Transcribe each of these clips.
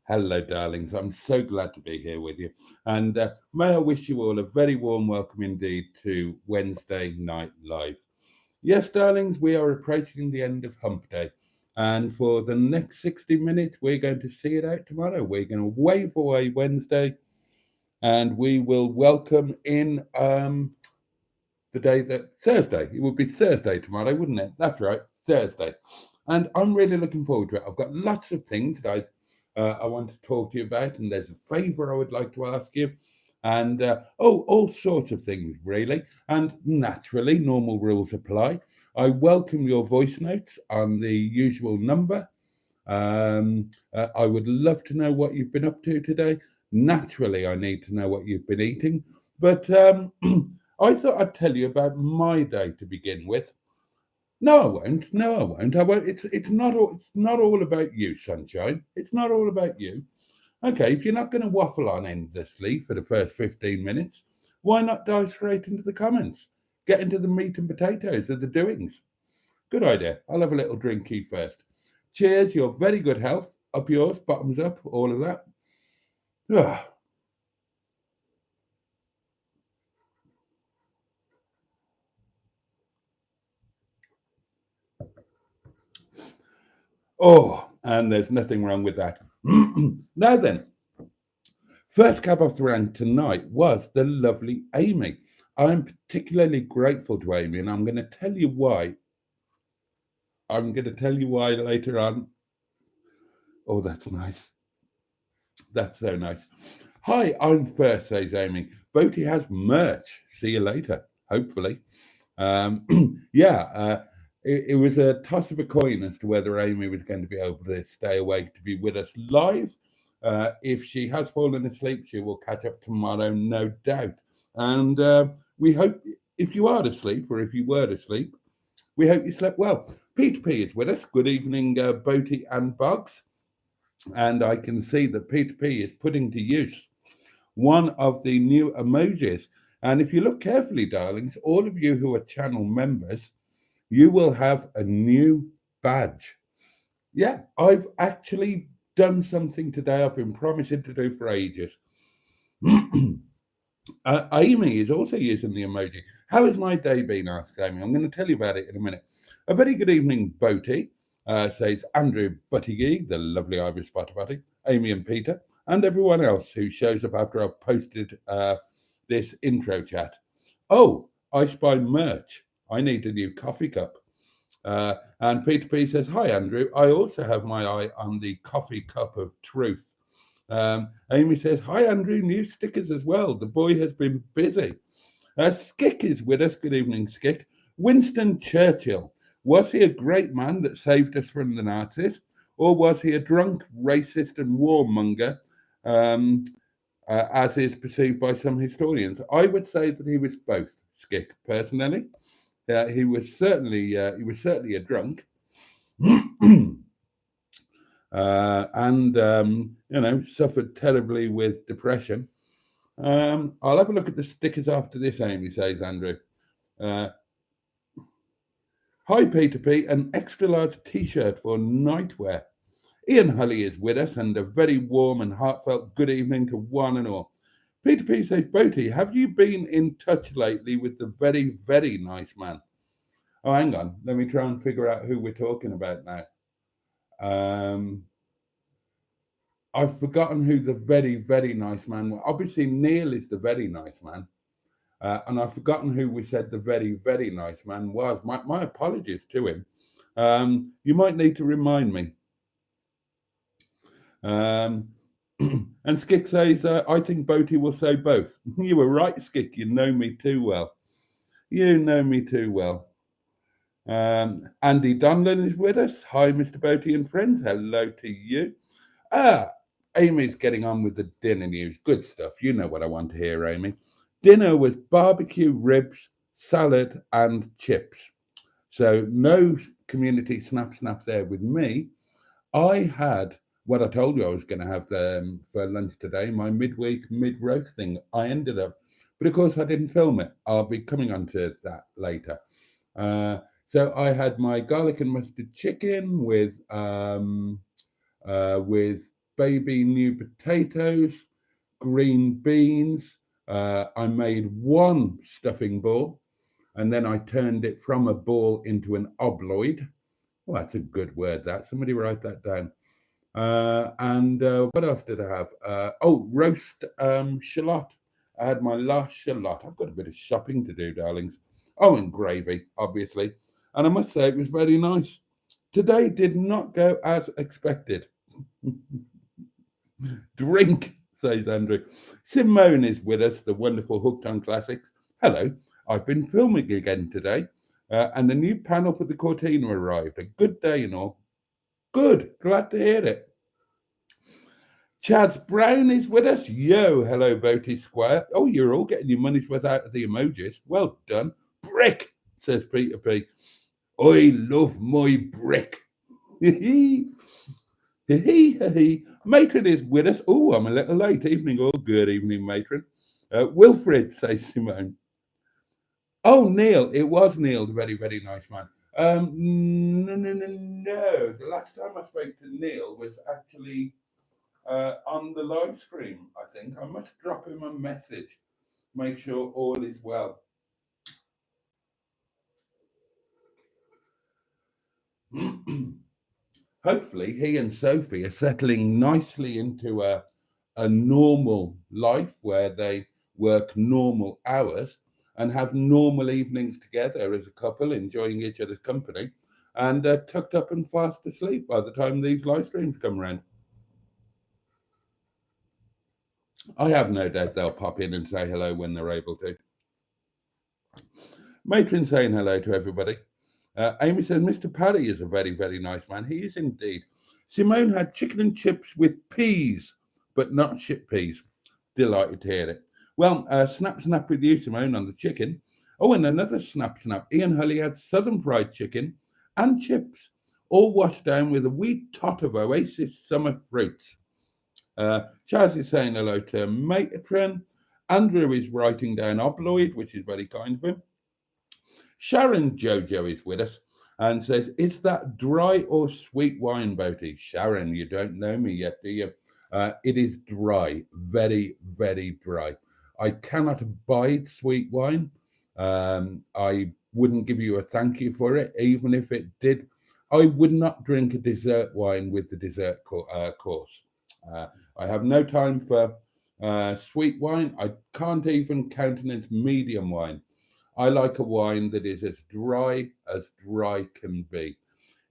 Hello, darlings. I'm so glad to be here with you. And may I wish you all a very warm welcome indeed to Wednesday Night Live. Yes, darlings, we are approaching the end of Hump Day. And for the next 60 minutes, we're going to see it out tomorrow. We're going to wave away Wednesday and we will welcome in the day that Thursday. It would be Thursday tomorrow, wouldn't it? That's right, Thursday. And I'm really looking forward to it. I've got lots of things that I want to talk to you about, and there's a favour I would like to ask you, and all sorts of things really. And naturally, normal rules apply. I welcome your voice notes on the usual number. I would love to know what you've been up to today. Naturally, I need to know what you've been eating, but I thought I'd tell you about my day to begin with. No, I won't. No, I won't. I won't. It's not all about you, sunshine. It's not all about you. Okay, if you're not going to waffle on endlessly for the first 15 minutes, why not dive straight into the comments? Get into the meat and potatoes of the doings. Good idea. I'll have a little drinky first. Cheers, your very good health. Up yours, bottoms up, all of that. Ah. Oh, and there's nothing wrong with that. Now then, first cab off the rank tonight was the lovely Amy. I'm particularly grateful to Amy, and I'm going to tell you why. I'm going to tell you why later on. Oh, that's nice. That's so nice. Hi, I'm first, says Amy. Boaty has merch. See you later, hopefully. Yeah, it was a toss of a coin as to whether Amy was going to be able to stay awake to be with us live. If she has fallen asleep, she will catch up tomorrow, no doubt. And we hope, if you are asleep or if you were asleep, we hope you slept well. Peter P is with us. Good evening, Boaty and Bugs. And I can see that Peter P is putting to use one of the new emojis. And if you look carefully, darlings, all of you who are channel members, you will have a new badge. Yeah, I've actually done something today I've been promising to do for ages. Amy is also using the emoji. How has my day been, asked Amy. I'm going to tell you about it in a minute. A very good evening, Boaty, says Andrew Buttigieg, the lovely Irish Butty, Amy and Peter, and everyone else who shows up after I've posted this intro chat. Oh, I spy merch. I need a new coffee cup. And Peter P says, hi, Andrew. I also have my eye on the coffee cup of truth. Amy says, hi, Andrew. New stickers as well. The boy has been busy. Skick is with us. Good evening, Skick. Winston Churchill. Was he a great man that saved us from the Nazis? Or was he a drunk, racist, and warmonger, as is perceived by some historians? I would say that he was both, Skick, personally. He was certainly a drunk, and suffered terribly with depression. I'll have a look at the stickers after this, Amy, says Andrew. Hi, Peter P. An extra large T-shirt for nightwear. Ian Hully is with us, and a very warm and heartfelt good evening to one and all. Peter P says, Boaty, have you been in touch lately with the very, very nice man? Oh, hang on. Let me try and figure out who we're talking about now. I've forgotten who the very, very nice man was. Obviously, Neil is the very nice man. And I've forgotten who we said the very, very nice man was. My apologies to him. You might need to remind me. Um, and Skick says, I think Boaty will say both. You were right, Skick. You know me too well. You know me too well. Andy Dunlan is with us. Hi, Mr. Boaty and friends. Hello to you. Amy's getting on with the dinner news. Good stuff. You know what I want to hear, Amy. Dinner was barbecue ribs, salad, and chips. So no community snap there with me. I had what I told you I was going to have for lunch today, my midweek mid-roast thing. I ended up, but of course I didn't film it. I'll be coming on to that later. So I had my garlic and mustard chicken with baby new potatoes, green beans. I made one stuffing ball, and then I turned it from a ball into an obloid. Oh, that's a good word. That somebody write that down. And what else did I have? Roast shallot. I had my last shallot. I've got a bit of shopping to do, darlings. Oh, and gravy, obviously. And I must say, it was very nice. Today did not go as expected. Drink, says Andrew. Simone is with us, the wonderful Hooked on Classics. Hello, I've been filming again today, and the new panel for the Cortina arrived. A good day and all. Good, glad to hear it. Chaz Brown is with us. Yo, hello, Boaty Squire. Oh, you're all getting your money's worth out of the emojis. Well done. Brick, says Peter P. I love my brick. Matron is with us. Oh, I'm a little late. Evening, all good evening, Matron. Wilfred, says Simone. Oh, Neil. It was Neil, the very, very nice man. No. The last time I spoke to Neil was actually on the live stream, I think. I must drop him a message, make sure all is well. Hopefully, he and Sophie are settling nicely into a normal life where they work normal hours and have normal evenings together as a couple, enjoying each other's company, and tucked up and fast asleep by the time these live streams come around. I have no doubt they'll pop in and say hello when they're able to. Matron saying hello to everybody. Amy says, Mr. Paddy is a very, very nice man. He is indeed. Simone had chicken and chips with peas, but not ship peas. Delighted to hear it. Well, snap with you, Simone, on the chicken. Oh, and another snap. Ian Hully had southern fried chicken and chips, all washed down with a wee tot of Oasis summer fruits. Chaz is saying hello to Matron. Andrew is writing down obloid, which is very kind of him. Sharon Jojo is with us and says, is that dry or sweet wine, Boaty? Sharon, you don't know me yet, do you? It is dry, very, very dry. I cannot abide sweet wine. I wouldn't give you a thank you for it, even if it did. I would not drink a dessert wine with the dessert course. I have no time for sweet wine. I can't even countenance medium wine. I like a wine that is as dry can be.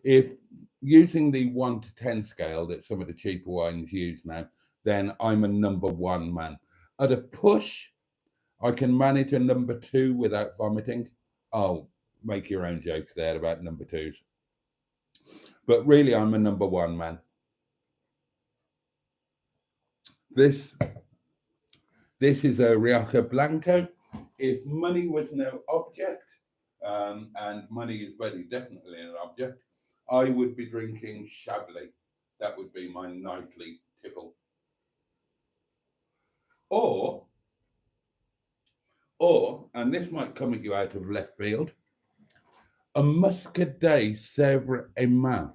If using the 1 to 10 scale that some of the cheaper wines use now, then I'm a number 1 man. At a push, I can manage a number 2 without vomiting. I'll make your own jokes there about number 2s. But really, I'm a number 1 man. This is a Rioja Blanco. If money was no object, and money is very definitely an object, I would be drinking Chablis. That would be my nightly tipple. Or, and this might come at you out of left field, a Muscadet Sèvres Aimant.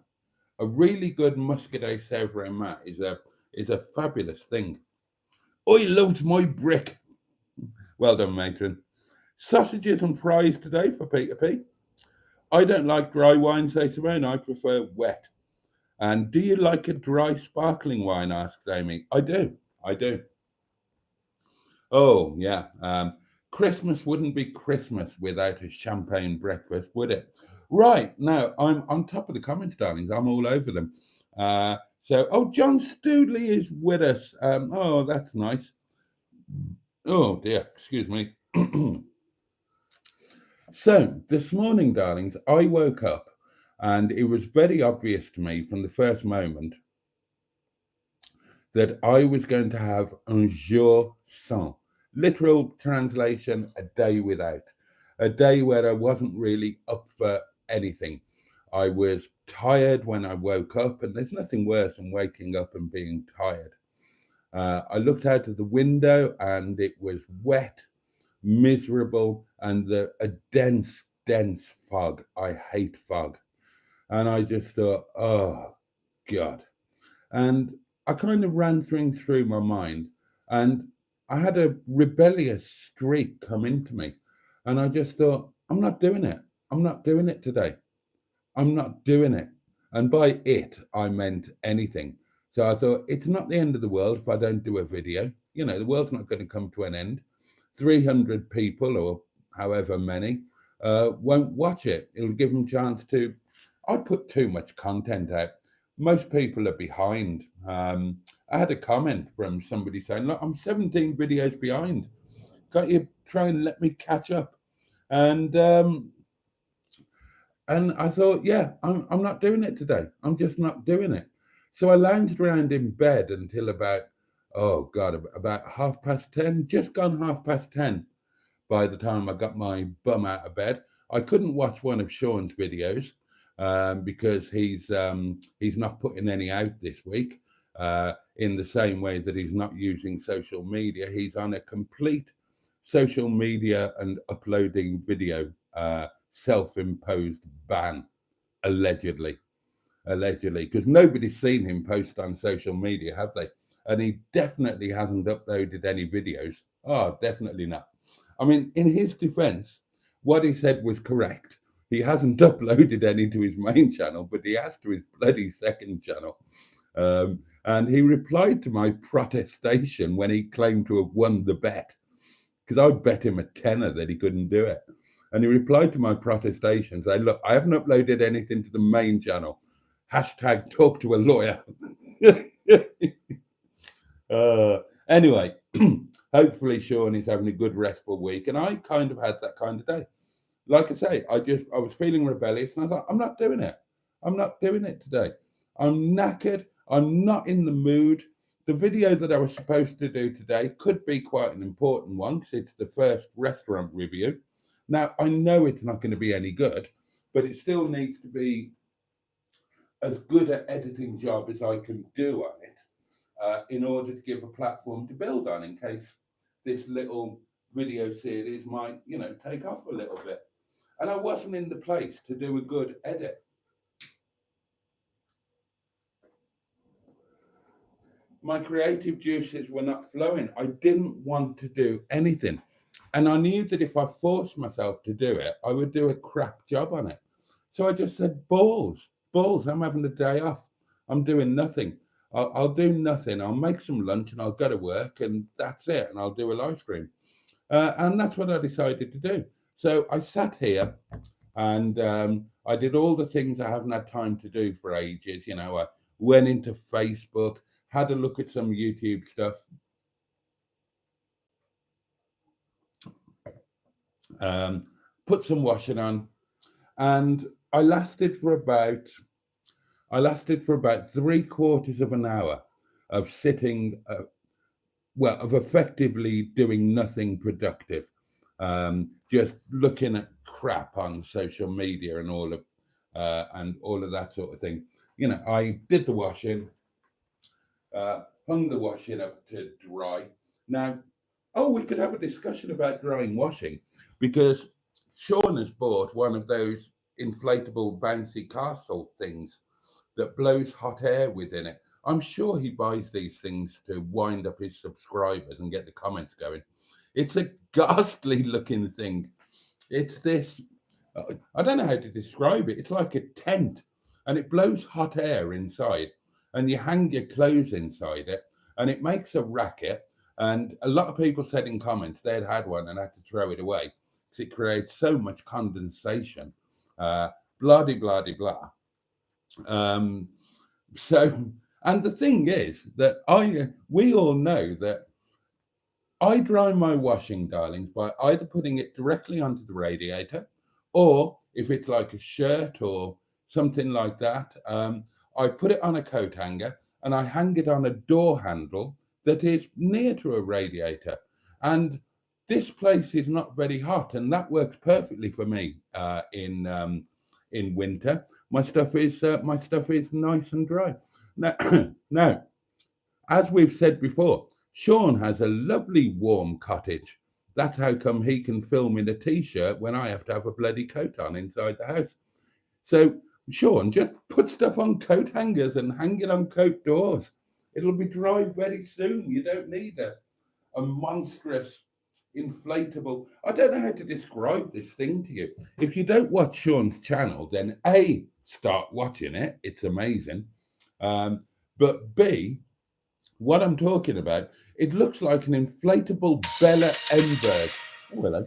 A really good Muscadet Sèvres Aimant is a fabulous thing. I loved my brick. Well done, matron. Sausages and fries today for Peter P. I don't like dry wine, says Simone. I prefer wet. And do you like a dry sparkling wine, asks Amy. I do. Oh, yeah. Christmas wouldn't be Christmas without a champagne breakfast, would it? Right, now I'm on top of the comments, darlings. I'm all over them. So, John Stoodley is with us. Oh, that's nice. Oh dear, excuse me. So this morning, darlings, I woke up and it was very obvious to me from the first moment that I was going to have un jour sans. Literal translation, a day without. A day where I wasn't really up for anything. I was tired when I woke up, and there's nothing worse than waking up and being tired. I looked out of the window and it was wet, miserable, and a dense, dense fog. I hate fog. And I just thought, oh, God. And I kind of ran through my mind, and I had a rebellious streak come into me. And I just thought, I'm not doing it. I'm not doing it today. I'm not doing it. And by it, I meant anything. So I thought, it's not the end of the world if I don't do a video. You know, the world's not going to come to an end. 300 people or however many won't watch it. It'll give them a chance to. I put too much content out. Most people are behind. I had a comment from somebody saying, look, I'm 17 videos behind. Can't you try and let me catch up? And and I thought, yeah, I'm not doing it today. I'm just not doing it. So I lounged around in bed until about, oh God, about 10:30, just gone 10:30 by the time I got my bum out of bed. I couldn't watch one of Sean's videos because he's not putting any out this week. In the same way that he's not using social media, he's on a complete social media and uploading video self-imposed ban, allegedly, because nobody's seen him post on social media, have they? And he definitely hasn't uploaded any videos. Oh, definitely not. I mean, in his defense, what he said was correct. He hasn't uploaded any to his main channel, but he has to his bloody second channel. And he replied to my protestation when he claimed to have won the bet, because I bet him a tenner that he couldn't do it. And he replied to my protestation saying, look, I haven't uploaded anything to the main channel. Hashtag talk to a lawyer. Anyway, hopefully Sean is having a good restful week. And I kind of had that kind of day. Like I say, I was feeling rebellious and I thought, I'm not doing it. I'm not doing it today. I'm knackered. I'm not in the mood. The video that I was supposed to do today could be quite an important one because it's the first restaurant review. Now, I know it's not going to be any good, but it still needs to be as good an editing job as I can do on it in order to give a platform to build on in case this little video series might, take off a little bit. And I wasn't in the place to do a good edit. My creative juices were not flowing. I didn't want to do anything. And I knew that if I forced myself to do it, I would do a crap job on it. So I just said, balls, I'm having a day off. I'm doing nothing. I'll do nothing. I'll make some lunch and I'll go to work and that's it. And I'll do a live stream. And that's what I decided to do. So I sat here and I did all the things I haven't had time to do for ages. I went into Facebook, had a look at some YouTube stuff. Put some washing on, and I lasted for about 3/4 of an hour of sitting, of effectively doing nothing productive, just looking at crap on social media and all of that sort of thing. I did the washing, hung the washing up to dry. Now, we could have a discussion about drying washing because Sean has bought one of those inflatable bouncy castle things that blows hot air within it. I'm sure he buys these things to wind up his subscribers and get the comments going. It's a ghastly looking thing. It's this, I don't know how to describe it. It's like a tent and it blows hot air inside and you hang your clothes inside it and it makes a racket. And a lot of people said in comments they'd had one and had to throw it away because it creates so much condensation blah de blah de blah. So, and the thing is that we all know that I dry my washing, darlings, by either putting it directly onto the radiator, or if it's like a shirt or something like that, I put it on a coat hanger and I hang it on a door handle that is near to a radiator. And this place is not very hot, and that works perfectly for me in winter. My stuff is nice and dry. Now, now, as we've said before, Sean has a lovely warm cottage. That's how come he can film in a t-shirt when I have to have a bloody coat on inside the house. So, Sean, just put stuff on coat hangers and hang it on coat doors. It'll be dry very soon. You don't need a monstrous inflatable. I don't know how to describe this thing to you. If you don't watch Sean's channel, then A, start watching it. It's amazing. But B, what I'm talking about, it looks like an inflatable Bella Emberg. Oh, hello.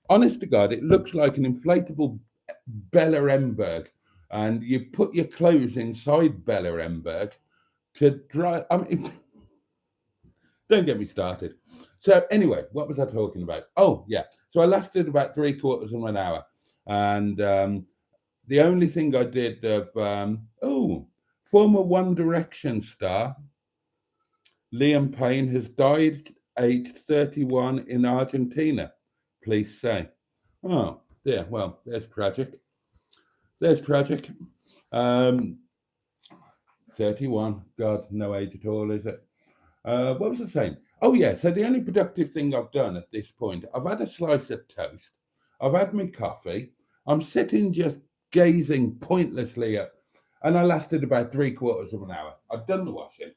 Honest to God, it looks like an inflatable Bella Emberg. And you put your clothes inside Bella Emberg to dry. I mean, don't get me started. So anyway, what was I talking about? Oh, yeah. So I lasted about 3/4 of an hour. And the only thing I did of, former One Direction star, Liam Payne, has died aged 31 in Argentina. Police say. Oh, dear. Well, there's tragic. There's tragic. 31. God, no age at all, is it? What was I saying? Oh, yeah. So the only productive thing I've done at this point, I've had a slice of toast. I've had my coffee. I'm sitting just gazing pointlessly at, and I lasted about 3/4 of an hour. I'd done the washing.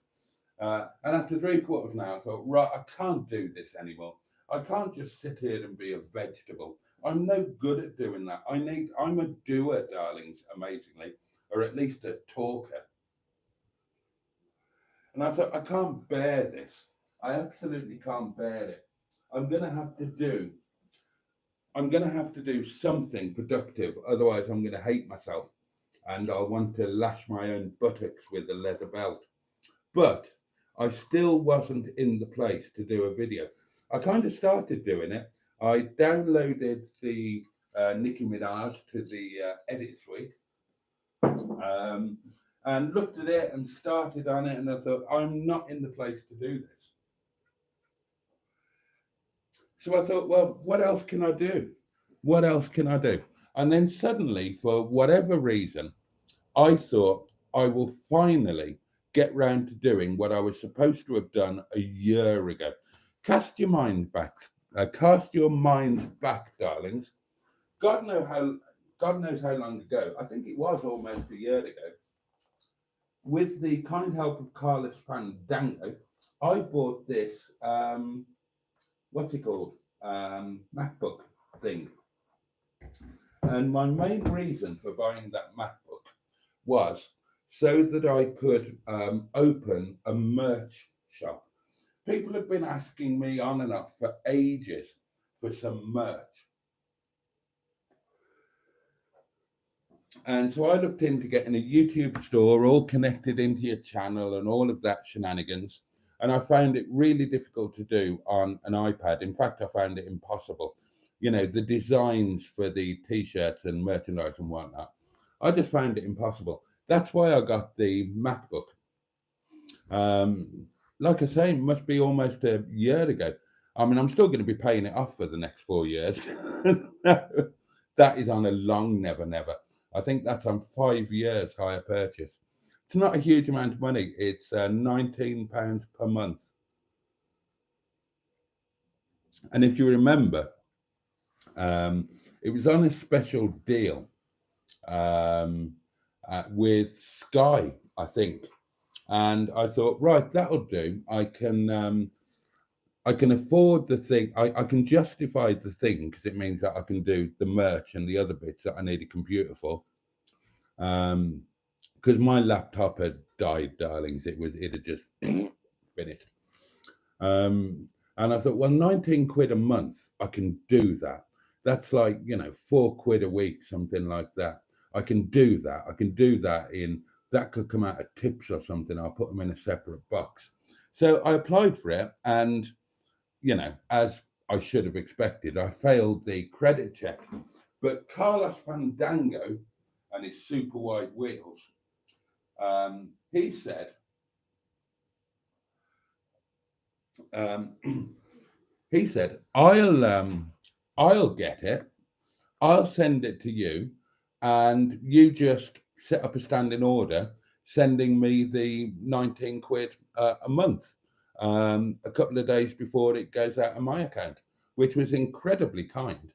And after 3/4 of an hour, I thought, right, I can't do this anymore. I can't just sit here and be a vegetable. I'm no good at doing that. I'm a doer, darlings, amazingly, or at least a talker. And I thought, I can't bear this. I absolutely can't bear it. I'm going to have to do something productive. Otherwise, I'm going to hate myself. And I'll want to lash my own buttocks with a leather belt. But I still wasn't in the place to do a video. I kind of started doing it. I downloaded the Nicki Minaj to the edit suite. And looked at it and started on it, and I thought, I'm not in the place to do this. So I thought, well, what else can I do? What else can I do? And then suddenly, for whatever reason, I thought I will finally get round to doing what I was supposed to have done a year ago. Cast your minds back, darlings. God knows how long ago. I think it was almost a year ago. With the kind help of Carlos Fandango, I bought this, what's it called? MacBook thing. And my main reason for buying that MacBook was so that I could open a merch shop. People have been asking me on and off for ages for some merch. And so I looked into getting a YouTube store all connected into your channel and all of that shenanigans. And I found it really difficult to do on an iPad. In fact, I found it impossible. You know, the designs for the t-shirts and merchandise and whatnot, I just found it impossible. That's why I got the MacBook. Like I say, it must be almost a year ago. I mean, I'm still going to be paying it off for the next 4 years. That is on a long never. I think that's on 5 years hire purchase. It's not a huge amount of money. It's £19 per month. And if you remember, it was on a special deal with Sky, I think. And I thought, right, that'll do. I can afford the thing. I can justify the thing because it means that I can do the merch and the other bits that I need a computer for. Because my laptop had died, darlings. It had just finished. And I thought, well, 19 quid a month, I can do that. That's like, £4 a week, something like that. I can do that. I can do that that could come out of tips or something. I'll put them in a separate box. So I applied for it, and as I should have expected, I failed the credit check. But Carlos Fandango and his super wide wheels, he said, I'll get it. I'll send it to you, and you just set up a standing order, sending me the 19 quid a month, a couple of days before it goes out of my account, which was incredibly kind.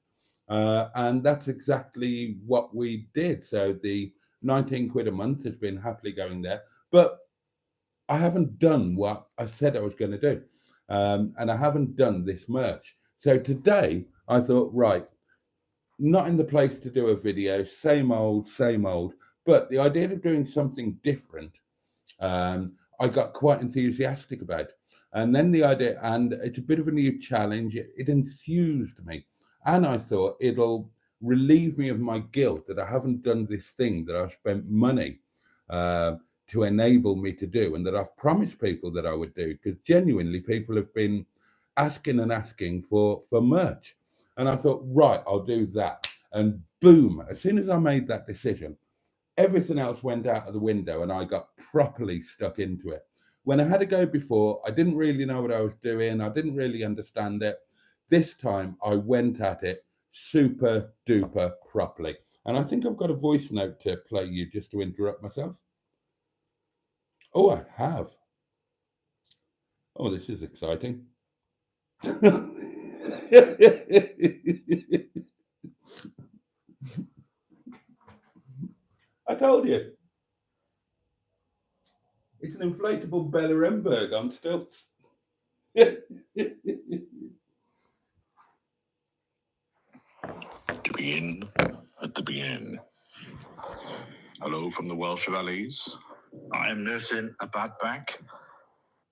And that's exactly what we did. So the 19 quid a month has been happily going there, but I haven't done what I said I was going to do. And I haven't done this merch. So today I thought, right, not in the place to do a video, same old, but the idea of doing something different, I got quite enthusiastic about. And then the idea, and it's a bit of a new challenge, it enthused me. And I thought it'll relieve me of my guilt that I haven't done this thing that I've spent money to enable me to do, and that I've promised people that I would do, because genuinely people have been asking and asking for merch. And I thought, right, I'll do that. And boom, as soon as I made that decision, everything else went out of the window and I got properly stuck into it. When I had a go before, I didn't really know what I was doing. I didn't really understand it. This time I went at it super duper properly. And I think I've got a voice note to play you just to interrupt myself. Oh, I have. Oh, this is exciting. I told you. It's an inflatable Bella Remberg on stilts. To begin at the beginning. Hello from the Welsh Valleys. I am nursing a bad back,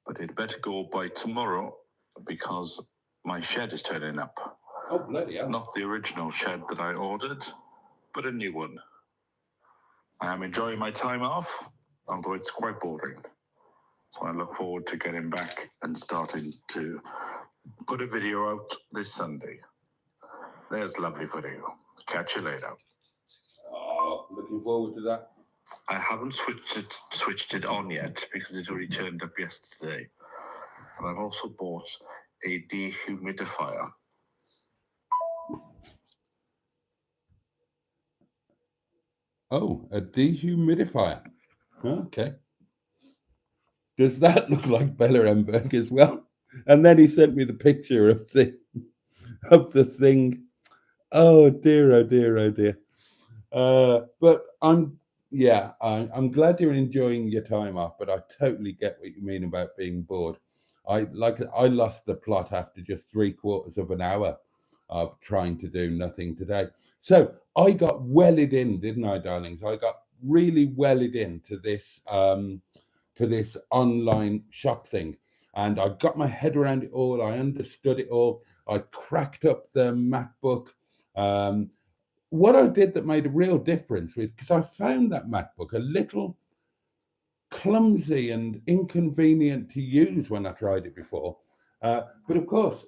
but it better go by tomorrow because my shed is turning up. Oh, bloody hell. Not the original shed that I ordered, but a new one. I am enjoying my time off, although it's quite boring. So I look forward to getting back and starting to put a video out this Sunday. There's a lovely video. Catch you later. Oh, looking forward to that. I haven't switched it on yet because it only turned up yesterday. And I've also bought a dehumidifier. Oh, a dehumidifier. Okay. Does that look like Bella Remberg as well? And then he sent me the picture of the thing. Oh dear, oh dear, oh dear. But I'm glad you're enjoying your time off, but I totally get what you mean about being bored. I lost the plot after just 3/4 of an hour of trying to do nothing today. So I got wedded in, didn't I, darlings? I got really wedded into this online shop thing, and I got my head around it all. I understood it all. I cracked up the MacBook. What I did that made a real difference was because I found that MacBook a little clumsy and inconvenient to use when I tried it before. But of course,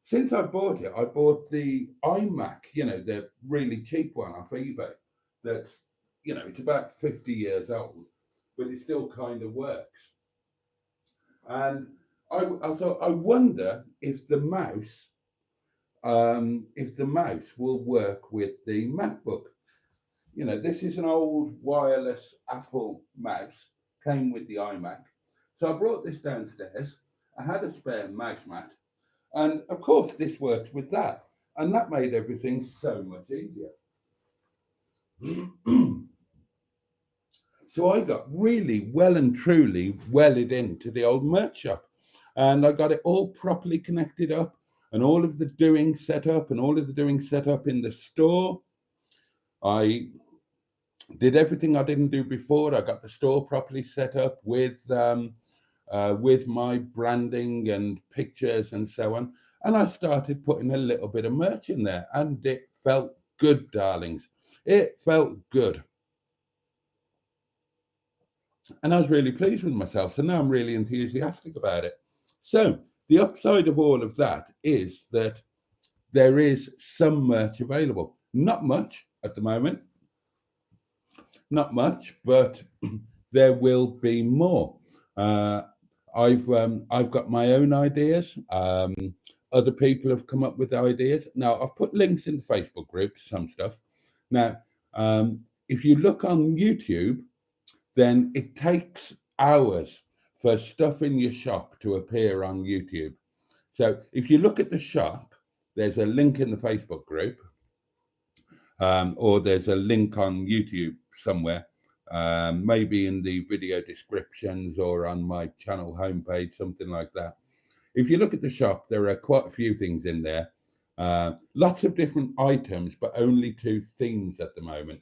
since I bought it, I bought the iMac, the really cheap one off eBay. That's, it's about 50 years old, but it still kind of works. And I thought, I wonder if the mouse will work with the MacBook. This is an old wireless Apple mouse, came with the iMac. So I brought this downstairs. I had a spare mouse mat. And of course, this works with that. And that made everything so much easier. So I got really well and truly wedded into the old merch shop. And I got it all properly connected up, and all of the doing set up, and all of the doing set up in the store. I did everything I didn't do before. I got the store properly set up with my branding and pictures and so on. And I started putting a little bit of merch in there, and it felt good, darlings. It felt good. And I was really pleased with myself. So now I'm really enthusiastic about it. So the upside of all of that is that there is some merch available. Not much at the moment. Not much, but there will be more. I've got my own ideas. Other people have come up with ideas. Now I've put links in the Facebook group to some stuff. Now, if you look on YouTube, then it takes hours for stuff in your shop to appear on YouTube. So if you look at the shop, there's a link in the Facebook group, or there's a link on YouTube somewhere, maybe in the video descriptions or on my channel homepage, something like that. If you look at the shop, there are quite a few things in there. Lots of different items, but only 2 themes at the moment.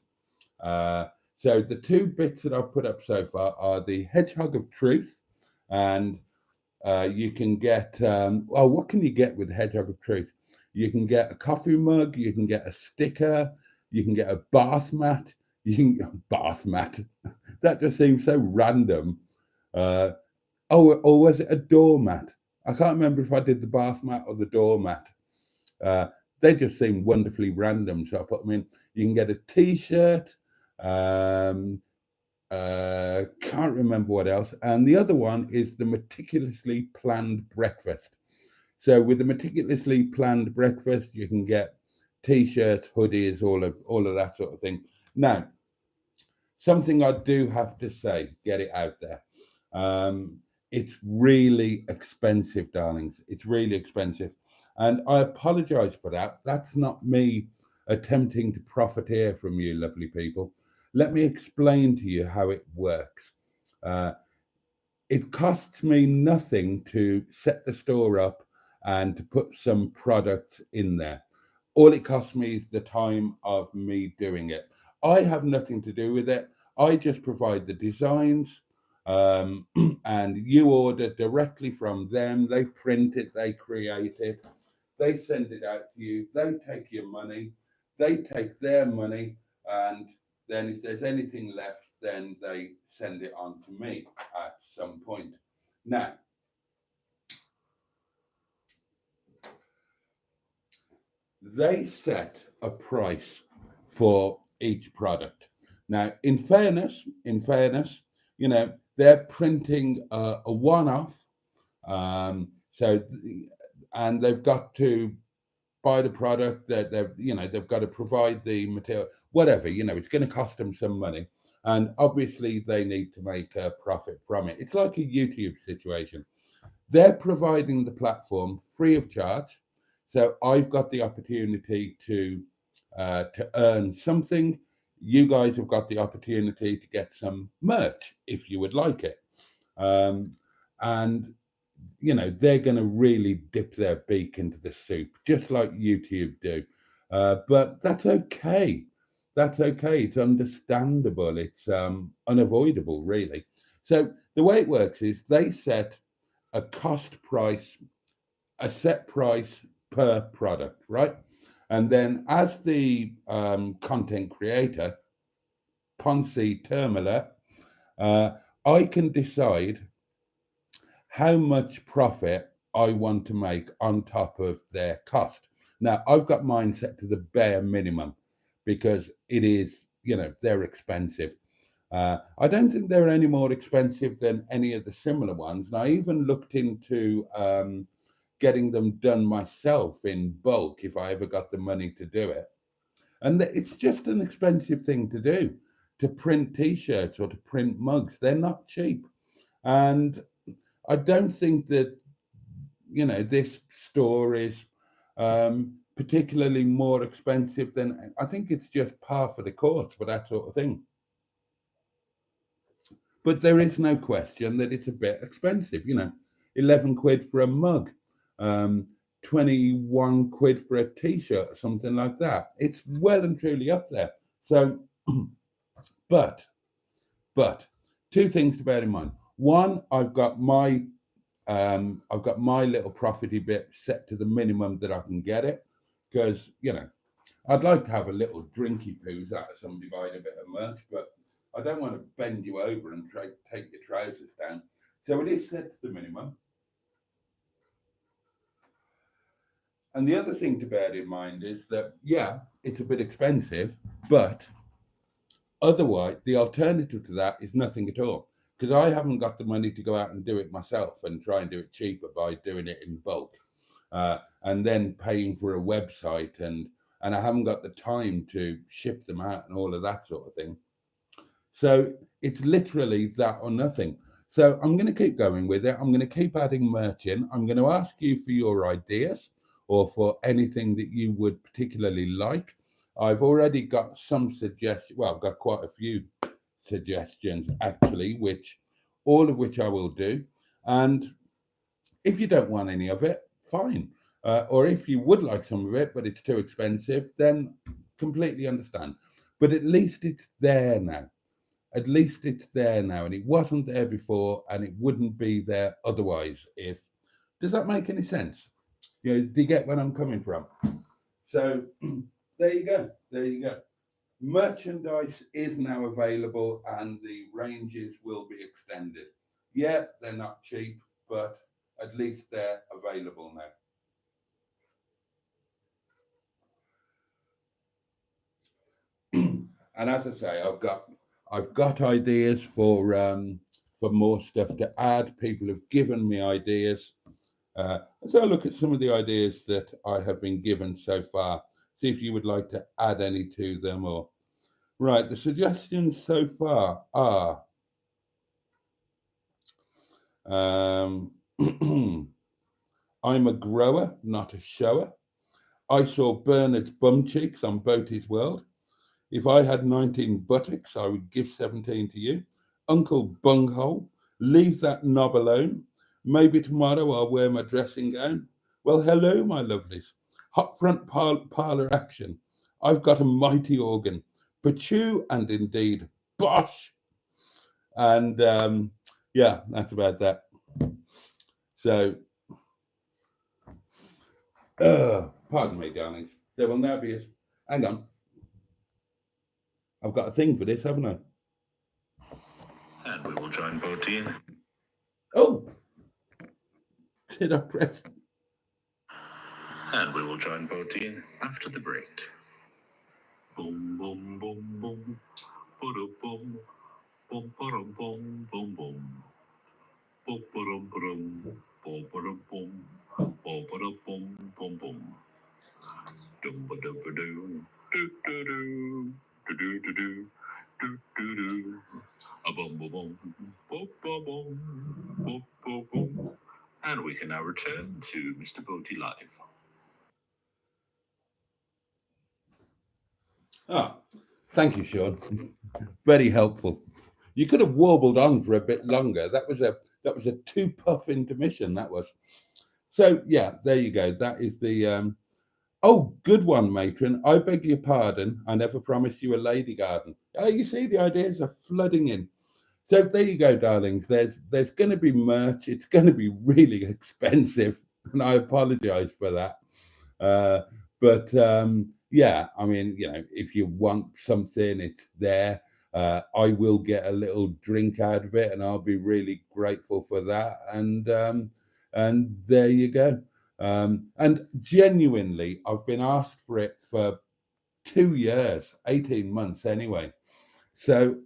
So the 2 bits that I've put up so far are the Hedgehog of Truth, and you can get, what can you get with the Hedgehog of Truth? You can get a coffee mug, you can get a sticker, you can get a bath mat, bath mat. That just seems so random. Or was it a doormat? I can't remember if I did the bath mat or the doormat. They just seem wonderfully random, so I put them in. You can get a T-shirt. Can't remember what else. And the other one is the meticulously planned breakfast. So with the meticulously planned breakfast, you can get T-shirts, hoodies, all of that sort of thing. Now, something I do have to say, get it out there. It's really expensive, darlings. It's really expensive. And I apologize for that. That's not me attempting to profiteer from you, lovely people. Let me explain to you how it works. It costs me nothing to set the store up and to put some products in there. All it costs me is the time of me doing it. I have nothing to do with it. I just provide the designs, and you order directly from them. They print it, they create it, they send it out to you, they take your money, they take their money, and then if there's anything left, then they send it on to me at some point. Now, they set a price for each product. Now, in fairness, you know, they're printing a one-off, and they've got to buy the product. They've got to provide the material, whatever. It's going to cost them some money, and obviously they need to make a profit from it. It's like a YouTube situation. They're providing the platform free of charge, so I've got the opportunity to earn something. You guys have got the opportunity to get some merch if you would like it, and they're going to really dip their beak into the soup, just like YouTube do. But that's okay. That's okay. It's understandable. It's unavoidable, really. So the way it works is they set a cost price, a set price per product, right? And then as the content creator, Ponzi Termler, I can decide how much profit I want to make on top of their cost. Now, I've got mine set to the bare minimum because it is, they're expensive. I don't think they're any more expensive than any of the similar ones. And I even looked into getting them done myself in bulk if I ever got the money to do it. And it's just an expensive thing to do, to print T-shirts or to print mugs. They're not cheap. And I don't think that, this store is particularly more expensive than, I think it's just par for the course for that sort of thing. But there is no question that it's a bit expensive, 11 quid for a mug, 21 quid for a T-shirt, or something like that. It's well and truly up there. So, but 2 things to bear in mind. One, I've got my little profity bit set to the minimum that I can get it, because I'd like to have a little drinky poos out of somebody buying a bit of merch, but I don't want to bend you over and take your trousers down. So it is set to the minimum. And the other thing to bear in mind is that, yeah, it's a bit expensive, but otherwise, the alternative to that is nothing at all. Because I haven't got the money to go out and do it myself and try and do it cheaper by doing it in bulk, and then paying for a website, and I haven't got the time to ship them out and all of that sort of thing. So it's literally that or nothing. So I'm going to keep going with it. I'm going to keep adding merch in. I'm going to ask you for your ideas or for anything that you would particularly like. I've already got some suggestions. Well, I've got quite a few suggestions actually, all of which I will do. And if you don't want any of it, fine. Or if you would like some of it, but it's too expensive, then completely understand. But at least it's there now. At least it's there now, and it wasn't there before, and it wouldn't be there otherwise. Does that make any sense? Do you get where I'm coming from? So there you go. There you go. Merchandise is now available, and the ranges will be extended. Yeah, they're not cheap, but at least they're available now. And as I say, I've got ideas for more stuff to add. People have given me ideas. So I'll look at some of the ideas that I have been given so far. See if you would like to add any to them. Or right, the suggestions so far are I'm a grower, not a shower. I saw Bernard's bum cheeks on Boaty's World. If I had 19 buttocks, I would give 17 to you. Uncle Bunghole, leave that knob alone. Maybe tomorrow I'll wear my dressing gown. Well, hello, my lovelies. Hot front parlour action. I've got a mighty organ. Pachu and indeed, bosh. And yeah, that's about that. So, pardon me, darlings. There will now be a... Hang on. I've got a thing for this, haven't I? And we will join Boaty in. Oh! Did I press? And we will join Boaty in after the break. Boom, boom, boom, boom. Boom, boom, boom, boom, boom, boom, boom. Boom, boom, boom, boom, boom, boom. Boom, boom, boom, boom. Dum, ba, dum, ba, doo. Do, do, do. Do, do, do, do. Do, do, do. A boom, boom, boom. Boom, boom, boom. Boom, boom, boom. And we can now return to Mr. Boaty Live. Thank you, Sean. Very helpful. You could have warbled on for a bit longer. That was a 2-puff intermission. That was. So yeah, there you go. That is the oh, good one, matron. I beg your pardon. I never promised you a lady garden. Oh, you see, the ideas are flooding in. So there you go, darlings. There's going to be merch. It's going to be really expensive, and I apologise for that. But yeah, I mean, if you want something, it's there. I will get a little drink out of it, and I'll be really grateful for that. And there you go. And genuinely, I've been asked for it for 2 years, 18 months anyway. So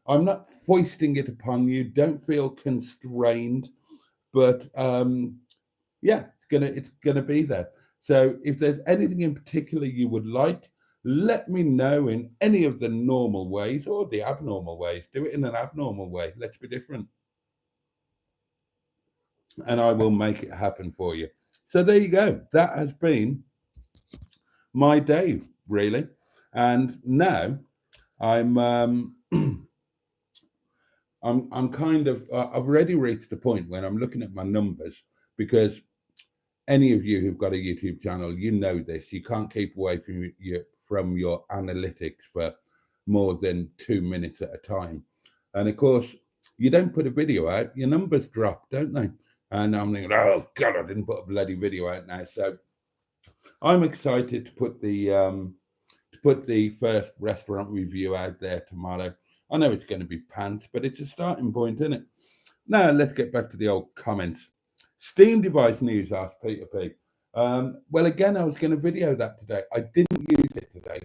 I'm not foisting it upon you. Don't feel constrained, but yeah, it's gonna be there. So if there's anything in particular you would like, let me know in any of the normal ways or the abnormal ways. Do it in an abnormal way. Let's be different. And I will make it happen for you. So there you go. That has been my day, really. And now I'm I'm kind of I've already reached the point when I'm looking at my numbers, because any of you who've got a YouTube channel, you know this. You can't keep away from your analytics for more than 2 minutes at a time. And of course, you don't put a video out, your numbers drop, don't they? And I'm thinking, oh God, I didn't put a bloody video out now. So I'm excited to put the put the first restaurant review out there tomorrow. I know it's going to be pants, but it's a starting point, isn't it? Now, let's get back to the old comments. Steam device news, asked Peter P. Well, again, I was going to video that today. I didn't use it today.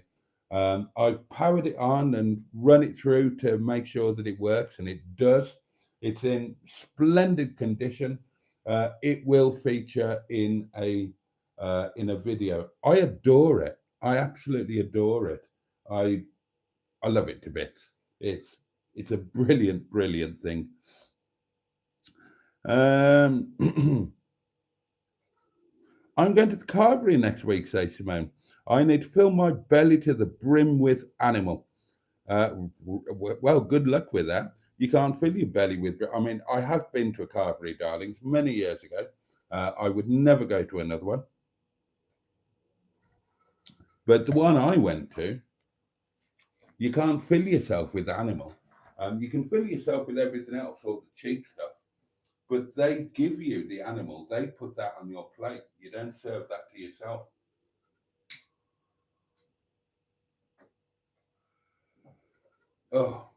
I've powered it on and run it through to make sure that it works, and it does. It's in splendid condition. It will feature in a video. I adore it. I absolutely adore it. I love it to bits. It's a brilliant thing. I'm going to the carvery next week, says Simone. I need to fill my belly to the brim with animal. Well, good luck with that. You can't fill your belly with. I mean, I have been to a carvery, darlings, many years ago. I would never go to another one. But the one I went to, you can't fill yourself with animal. You can fill yourself with everything else, all the cheap stuff. But they give you the animal. They put that on your plate. You don't serve that to yourself. Oh,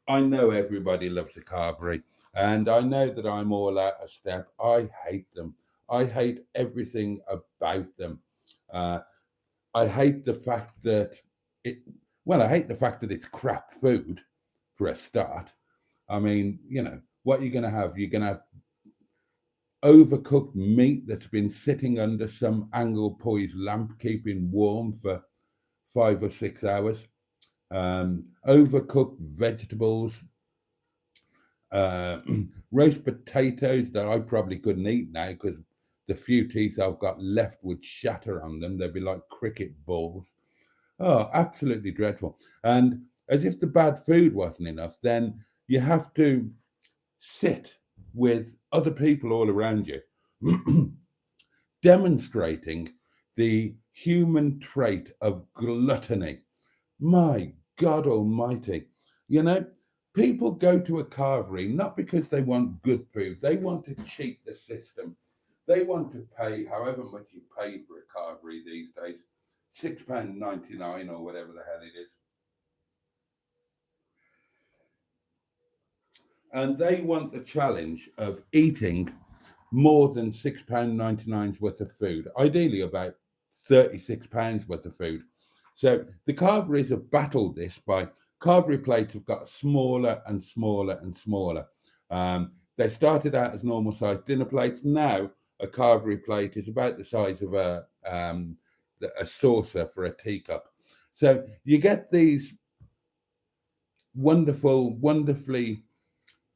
I know everybody loves the carvery, and I know that I'm all out of step. I hate them. I hate everything about them. I hate the fact that I hate the fact that it's crap food for a start. I mean, what you're going to have? You're going to have overcooked meat that's been sitting under some angle poised lamp, keeping warm for 5 or 6 hours. Overcooked vegetables, roast potatoes that I probably couldn't eat now because the few teeth I've got left would shatter on them. They'd be like cricket balls. Oh, absolutely dreadful. And as if the bad food wasn't enough, then you have to sit with other people all around you, demonstrating the human trait of gluttony. My God Almighty. People go to a carvery not because they want good food. They want to cheat the system. They want to pay however much you pay for a carvery these days, £6.99 or whatever the hell it is. And they want the challenge of eating more than £6.99's worth of food, ideally about £36 worth of food. So the carveries have battled this by carvery plates have got smaller and smaller and smaller. They started out as normal sized dinner plates. Now a carvery plate is about the size of a saucer for a teacup. So you get these wonderfully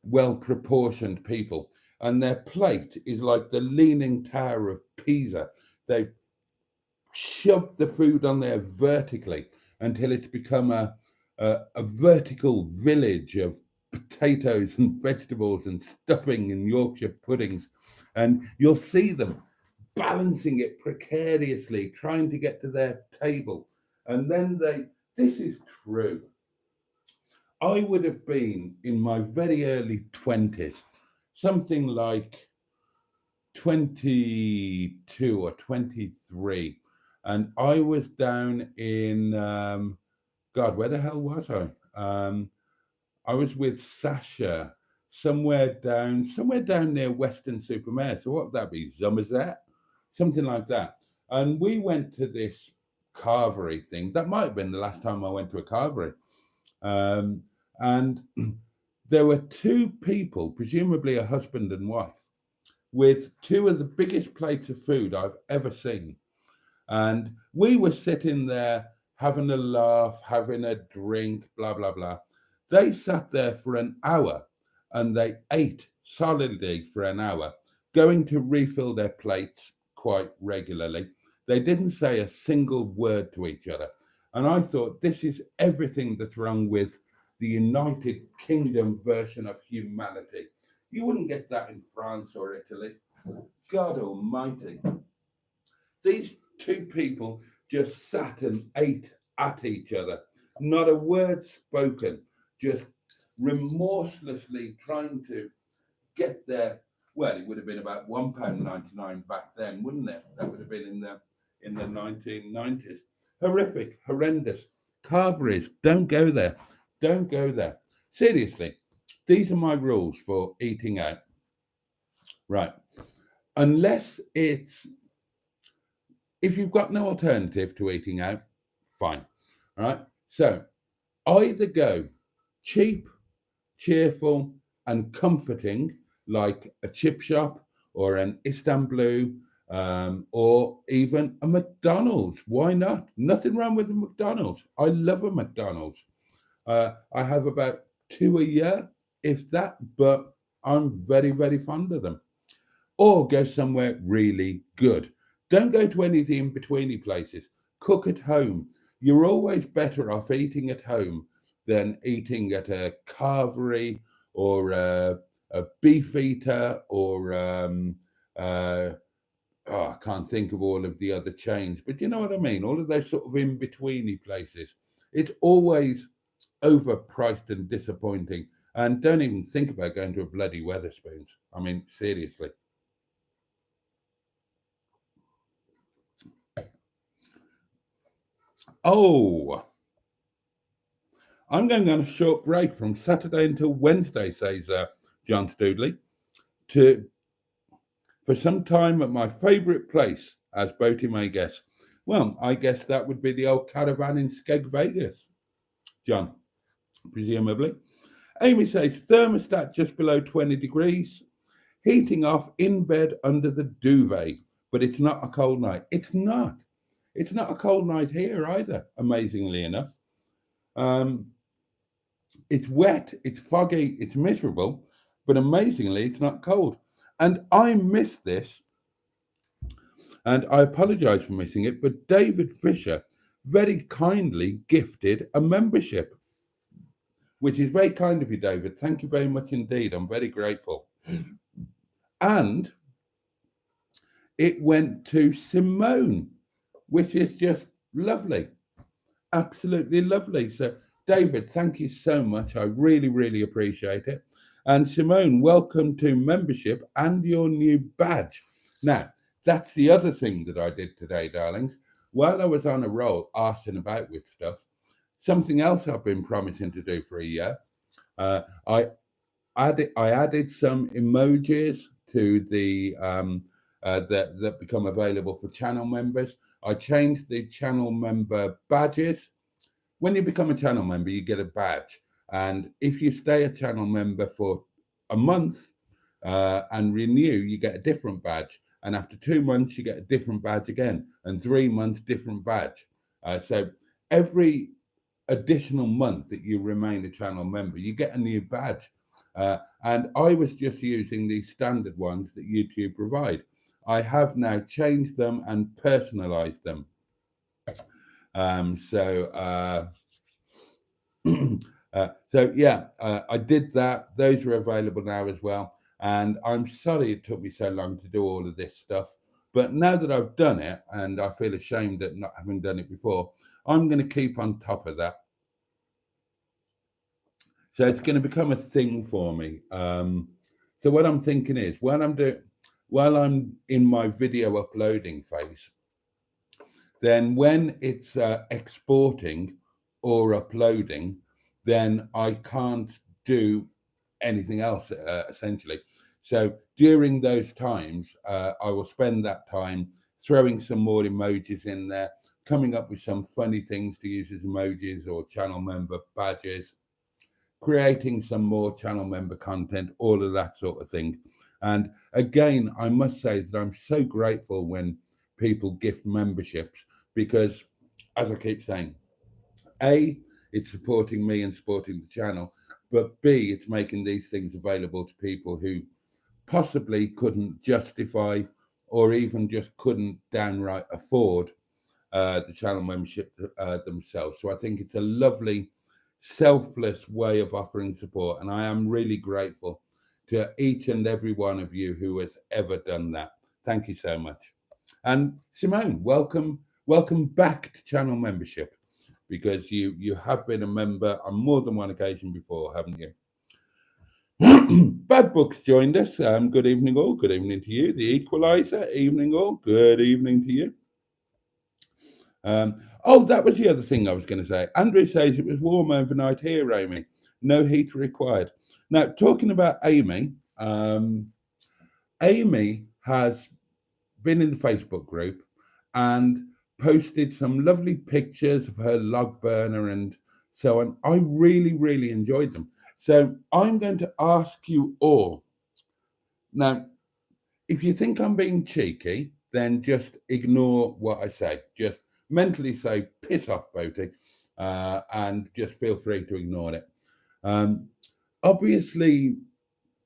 well-proportioned people, and their plate is like the Leaning Tower of Pisa. They've shoved the food on there vertically until it's become a vertical village of potatoes and vegetables and stuffing and Yorkshire puddings. And you'll see them balancing it precariously, trying to get to their table. And then this is true. I would have been in my very early 20s, something like 22 or 23. And I was down in, God, where the hell was I? I was with Sasha somewhere down near Weston-super-Mare. So what would that be? Somerset? Something like that. And we went to this carvery thing. That might have been the last time I went to a carvery. And there were two people, presumably a husband and wife, with two of the biggest plates of food I've ever seen. And we were sitting there having a laugh, having a drink, blah, blah, blah. They sat there for an hour and they ate solidly for an hour, going to refill their plates quite regularly. They didn't say a single word to each other. And I thought, this is everything that's wrong with the United Kingdom version of humanity. You wouldn't get that in France or Italy. God Almighty. These two people just sat and ate at each other. Not a word spoken, just remorselessly trying to get their, well, it would have been about £1.99 back then, wouldn't it? That would have been in the 1990s. Horrific, horrendous. Carveries, don't go there. Don't go there. Seriously, these are my rules for eating out. Right. Unless it's, if you've got no alternative to eating out, fine. All right. So either go cheap, cheerful, and comforting, like a chip shop or an Istanbul, or even a McDonald's. Why not? Nothing wrong with a McDonald's. I love a McDonald's. I have about two a year, if that, but I'm very, very fond of them. Or go somewhere really good. Don't go to any of the in-betweeny places. Cook at home. You're always better off eating at home than eating at a carvery or a beef eater or uh, oh, I can't think of all of the other chains, but you know what I mean? All of those sort of in-betweeny places. It's always overpriced and disappointing. And don't even think about going to a bloody Weatherspoons. I mean, seriously. Oh, I'm going on a short break from Saturday until Wednesday, says John Stoodley, to for some time at my favourite place, as Boaty may guess. Well, I guess that would be the old caravan in Skeg Vegas, John, presumably. Amy says thermostat just below 20 degrees, heating off in bed under the duvet, but it's not a cold night. It's not. It's not a cold night here either, amazingly enough. It's wet, it's foggy, it's miserable, but amazingly, it's not cold. And I missed this, and I apologize for missing it, but David Fisher very kindly gifted a membership, which is very kind of you, David. Thank you very much indeed. I'm very grateful. And it went to Simone, which is just lovely. Absolutely lovely. So, David, thank you so much. I really, really appreciate it. And Simone, welcome to membership and your new badge. Now, that's the other thing that I did today, darlings. While I was on a roll arsing about with stuff, something else I've been promising to do for a year, I added some emojis to the that become available for channel members. I changed the channel member badges. When you become a channel member, you get a badge. And if you stay a channel member for a month and renew, you get a different badge. And after 2 months, you get a different badge again. And 3 months, different badge. So every additional month that you remain a channel member, you get a new badge. And I was just using the standard ones that YouTube provide. I have now changed them and personalized them. So yeah, I did that. Those are available now as well. And I'm sorry it took me so long to do all of this stuff. But now that I've done it, and I feel ashamed at not having done it before, I'm going to keep on top of that. So it's going to become a thing for me. So what I'm thinking is, while I'm in my video uploading phase, then when it's exporting or uploading, then I can't do anything else essentially. So during those times, I will spend that time throwing some more emojis in there, coming up with some funny things to use as emojis or channel member badges, creating some more channel member content, all of that sort of thing. And again, I must say that I'm so grateful when people gift memberships, because as I keep saying, A, it's supporting me and supporting the channel, but B, it's making these things available to people who possibly couldn't justify or even just couldn't downright afford the channel membership themselves. So I think it's a lovely, selfless way of offering support, and I am really grateful to each and every one of you who has ever done that. Thank you so much. And Simone, welcome back to channel membership, because you have been a member on more than one occasion before, haven't you? Bad Books joined us. Good evening all. Good evening to you. The Equalizer, evening all. Good evening to you. Oh, that was the other thing I was going to say. Andrew says it was warm overnight here, Amy. No heat required. Now, talking about Amy, Amy has been in the Facebook group and posted some lovely pictures of her log burner and so on. I really, really enjoyed them. So I'm going to ask you all now, if you think I'm being cheeky, then just ignore what I say. Just mentally say, piss off, Boaty, and just feel free to ignore it. Um, Obviously,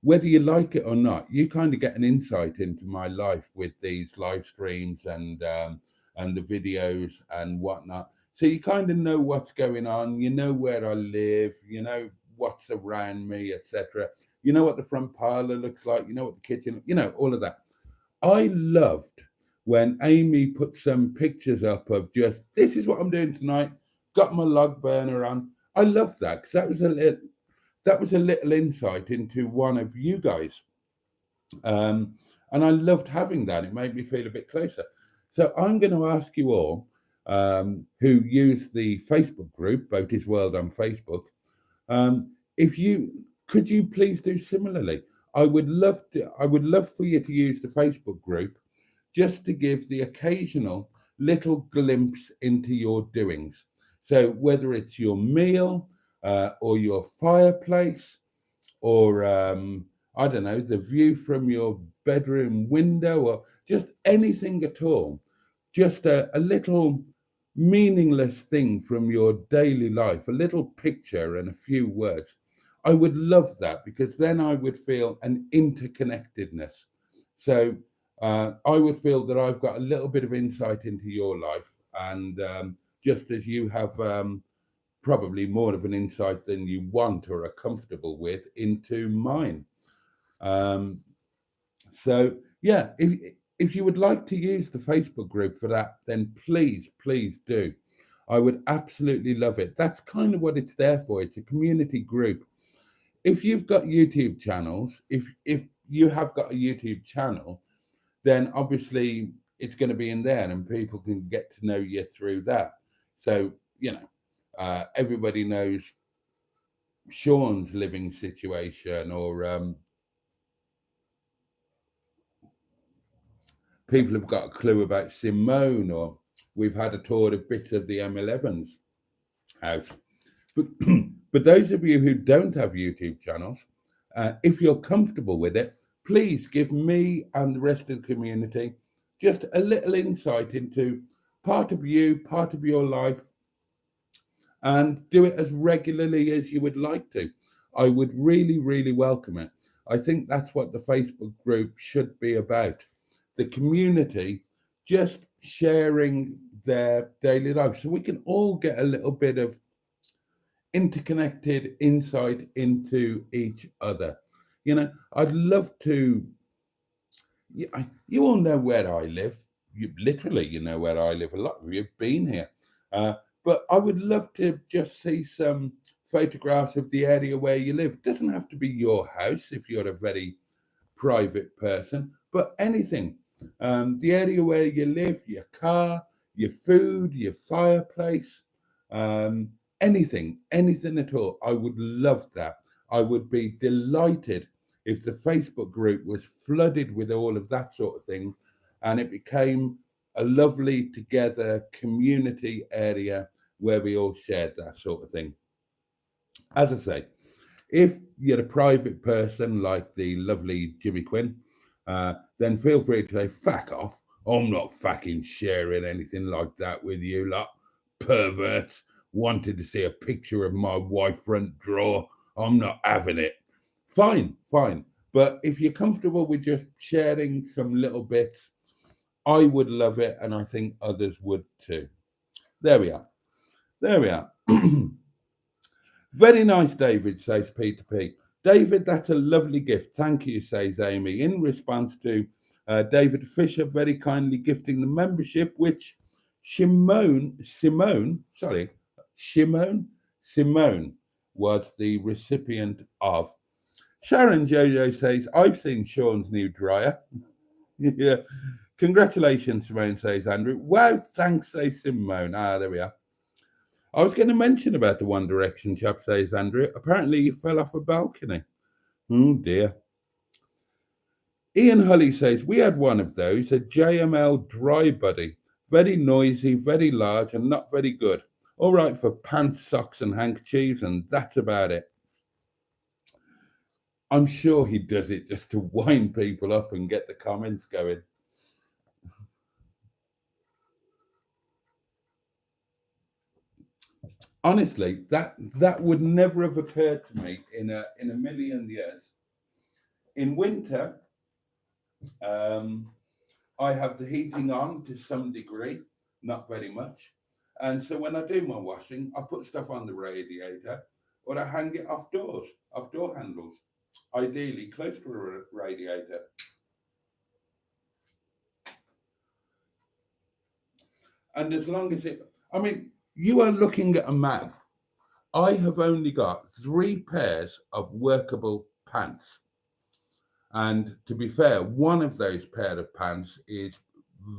whether you like it or not, you kind of get an insight into my life with these live streams and the videos and whatnot. So you kind of know what's going on. You know where I live. You know what's around me, etc. You know what the front parlor looks like. You know what the kitchen. You know all of that. I loved when Amy put some pictures up of just this is what I'm doing tonight. Got my log burner on. I loved that because that was a little insight into one of you guys. And I loved having that. It made me feel a bit closer. So I'm going to ask you all who use the Facebook group, Boaty's World on Facebook, if you could you please do similarly. I would love for you to use the Facebook group just to give the occasional little glimpse into your doings. So whether it's your meal or your fireplace or I don't know, the view from your bedroom window or just anything at all, just a little meaningless thing from your daily life, a little picture and a few words. I would love that because then I would feel an interconnectedness. So I would feel that I've got a little bit of insight into your life, and just as you have probably more of an insight than you want or are comfortable with into mine. Um, so yeah, if you would like to use the Facebook group for that, then please do. I would absolutely love it. That's kind of what it's there for. It's a community group. If you've got YouTube channels, if you have got a YouTube channel, then obviously it's going to be in there and people can get to know you through that. So, everybody knows Sean's living situation, or people have got a clue about Simone, or we've had a tour of bits of the M11's house. But, but those of you who don't have YouTube channels, if you're comfortable with it, please give me and the rest of the community just a little insight into part of you, part of your life, and do it as regularly as you would like to. I would really, really welcome it. I think that's what the Facebook group should be about. The community just sharing their daily life so we can all get a little bit of interconnected insight into each other. I'd love to. You all know where I live. You know where I live. A lot of you have been here. But I would love to just see some photographs of the area where you live. It doesn't have to be your house if you're a very private person, but anything. The area where you live, your car, your food, your fireplace, anything at all. I would love that. I would be delighted if the Facebook group was flooded with all of that sort of thing and it became a lovely together community area where we all shared that sort of thing. As I say, if you're a private person like the lovely Jimmy Quinn, then feel free to say, "Fuck off. I'm not fucking sharing anything like that with you lot. Perverts wanted to see a picture of my wife front drawer. I'm not having it." Fine. But if you're comfortable with just sharing some little bits, I would love it, and I think others would too. There we are. Very nice, David, says Peter P. David, that's a lovely gift. Thank you, says Amy, in response to David Fisher very kindly gifting the membership, which Simone was the recipient of. Sharon Jojo says, I've seen Sean's new dryer. Yeah. Congratulations, Simone, says Andrew. Wow, thanks, says Simone. There we are. I was going to mention about the One Direction chap, says Andrew. Apparently, he fell off a balcony. Oh, dear. Ian Hully says, we had one of those, a JML Dry Buddy. Very noisy, very large, and not very good. All right for pants, socks, and handkerchiefs, and that's about it. I'm sure he does it just to wind people up and get the comments going. Honestly, that would never have occurred to me in a million years. In winter, I have the heating on to some degree, not very much. And so when I do my washing, I put stuff on the radiator or I hang it off doors, off door handles, ideally close to a radiator. And as long as you are looking at a man. I have only got 3 pairs of workable pants. And to be fair, one of those pair of pants is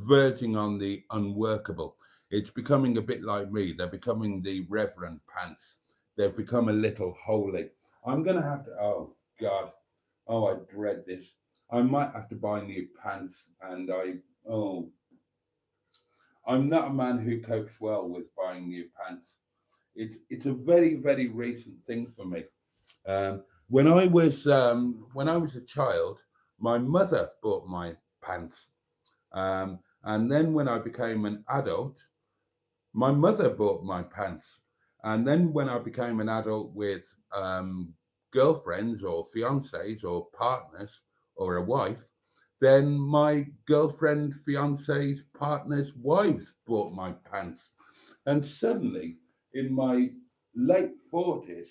verging on the unworkable. It's becoming a bit like me. They're becoming the reverend pants. They've become a little holy. I'm going to have to, oh God, I dread this. I might have to buy new pants and I'm not a man who copes well with buying new pants. It's a very, very recent thing for me. When I was a child, my mother bought my pants, and then when I became an adult, my mother bought my pants, and then when I became an adult with girlfriends or fiancés or partners or a wife, then my girlfriend, fiancés, partners, wives bought my pants, and suddenly in my late 40s.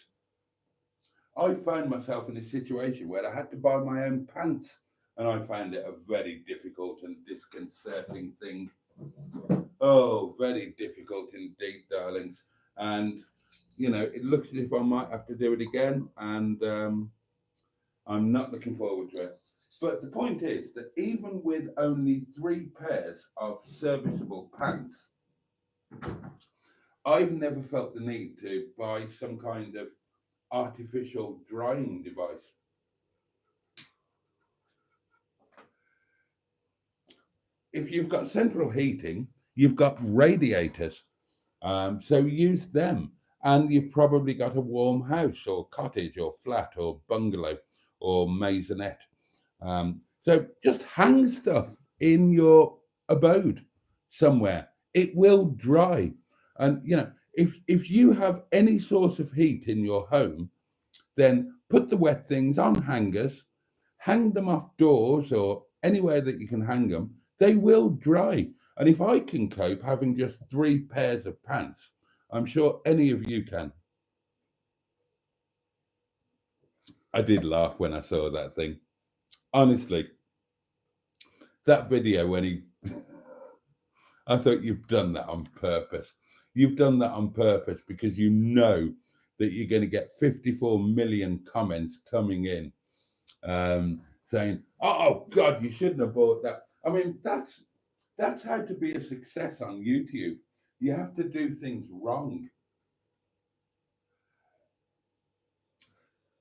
I found myself in a situation where I had to buy my own pants, and I found it a very difficult and disconcerting thing. Oh, very difficult indeed, darlings. And, it looks as if I might have to do it again, and I'm not looking forward to it. But the point is that even with only 3 pairs of serviceable pants, I've never felt the need to buy some kind of artificial drying device. If you've got central heating, you've got radiators, so use them. And you've probably got a warm house or cottage or flat or bungalow or maisonette. So just hang stuff in your abode somewhere. It will dry. And, if you have any source of heat in your home, then put the wet things on hangers, hang them off doors or anywhere that you can hang them. They will dry. And if I can cope having just 3 pairs of pants, I'm sure any of you can. I did laugh when I saw that thing. Honestly, that video when he... I thought you've done that on purpose. You've done that on purpose because you know that you're going to get 54 million comments coming in saying, oh, God, you shouldn't have bought that. I mean, that's how to be a success on YouTube. You have to do things wrong.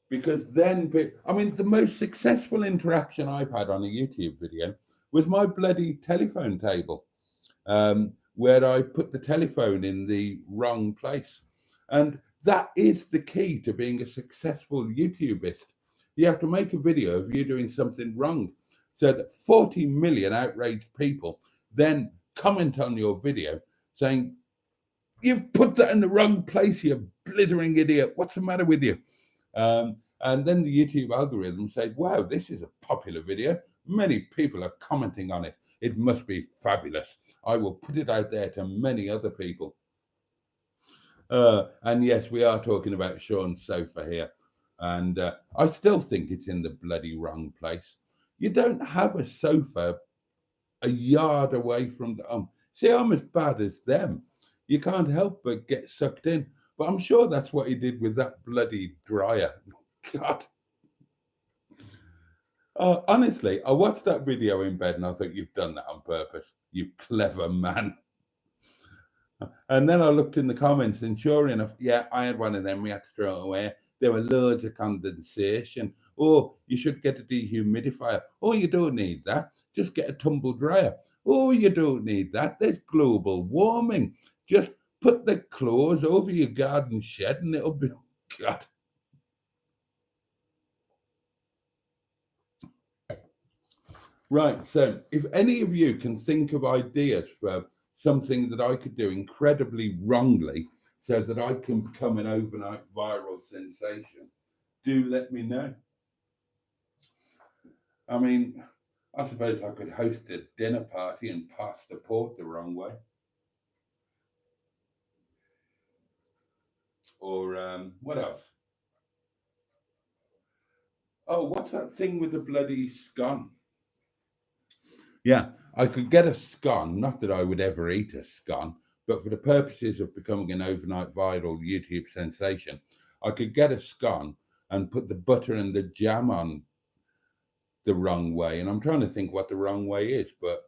Because then, the most successful interaction I've had on a YouTube video was my bloody telephone table, where I put the telephone in the wrong place. And that is the key to being a successful YouTubeist. You have to make a video of you doing something wrong so that 40 million outraged people then comment on your video saying, you've put that in the wrong place, you blithering idiot. What's the matter with you? And then the YouTube algorithm said, wow, this is a popular video. Many people are commenting on it. It must be fabulous. I will put it out there to many other people. And yes, we are talking about Sean's sofa here. And I still think it's in the bloody wrong place. You don't have a sofa a yard away from the home. See, I'm as bad as them. You can't help but get sucked in. But I'm sure that's what he did with that bloody dryer. God. Honestly, I watched that video in bed and I thought, you've done that on purpose, you clever man. And then I looked in the comments, and sure enough, yeah, I had one of them. We had to throw it away. There were loads of condensation. Oh, you should get a dehumidifier. Oh, you don't need that. Just get a tumble dryer. Oh, you don't need that. There's global warming. Just put the clothes over your garden shed and it'll be, God. Right, so if any of you can think of ideas for something that I could do incredibly wrongly so that I can become an overnight viral sensation, do let me know. I mean, I suppose I could host a dinner party and pass the port the wrong way. Or what else? Oh, what's that thing with the bloody scone? Yeah, I could get a scone, not that I would ever eat a scone, but for the purposes of becoming an overnight viral YouTube sensation, I could get a scone and put the butter and the jam on the wrong way. And I'm trying to think what the wrong way is, but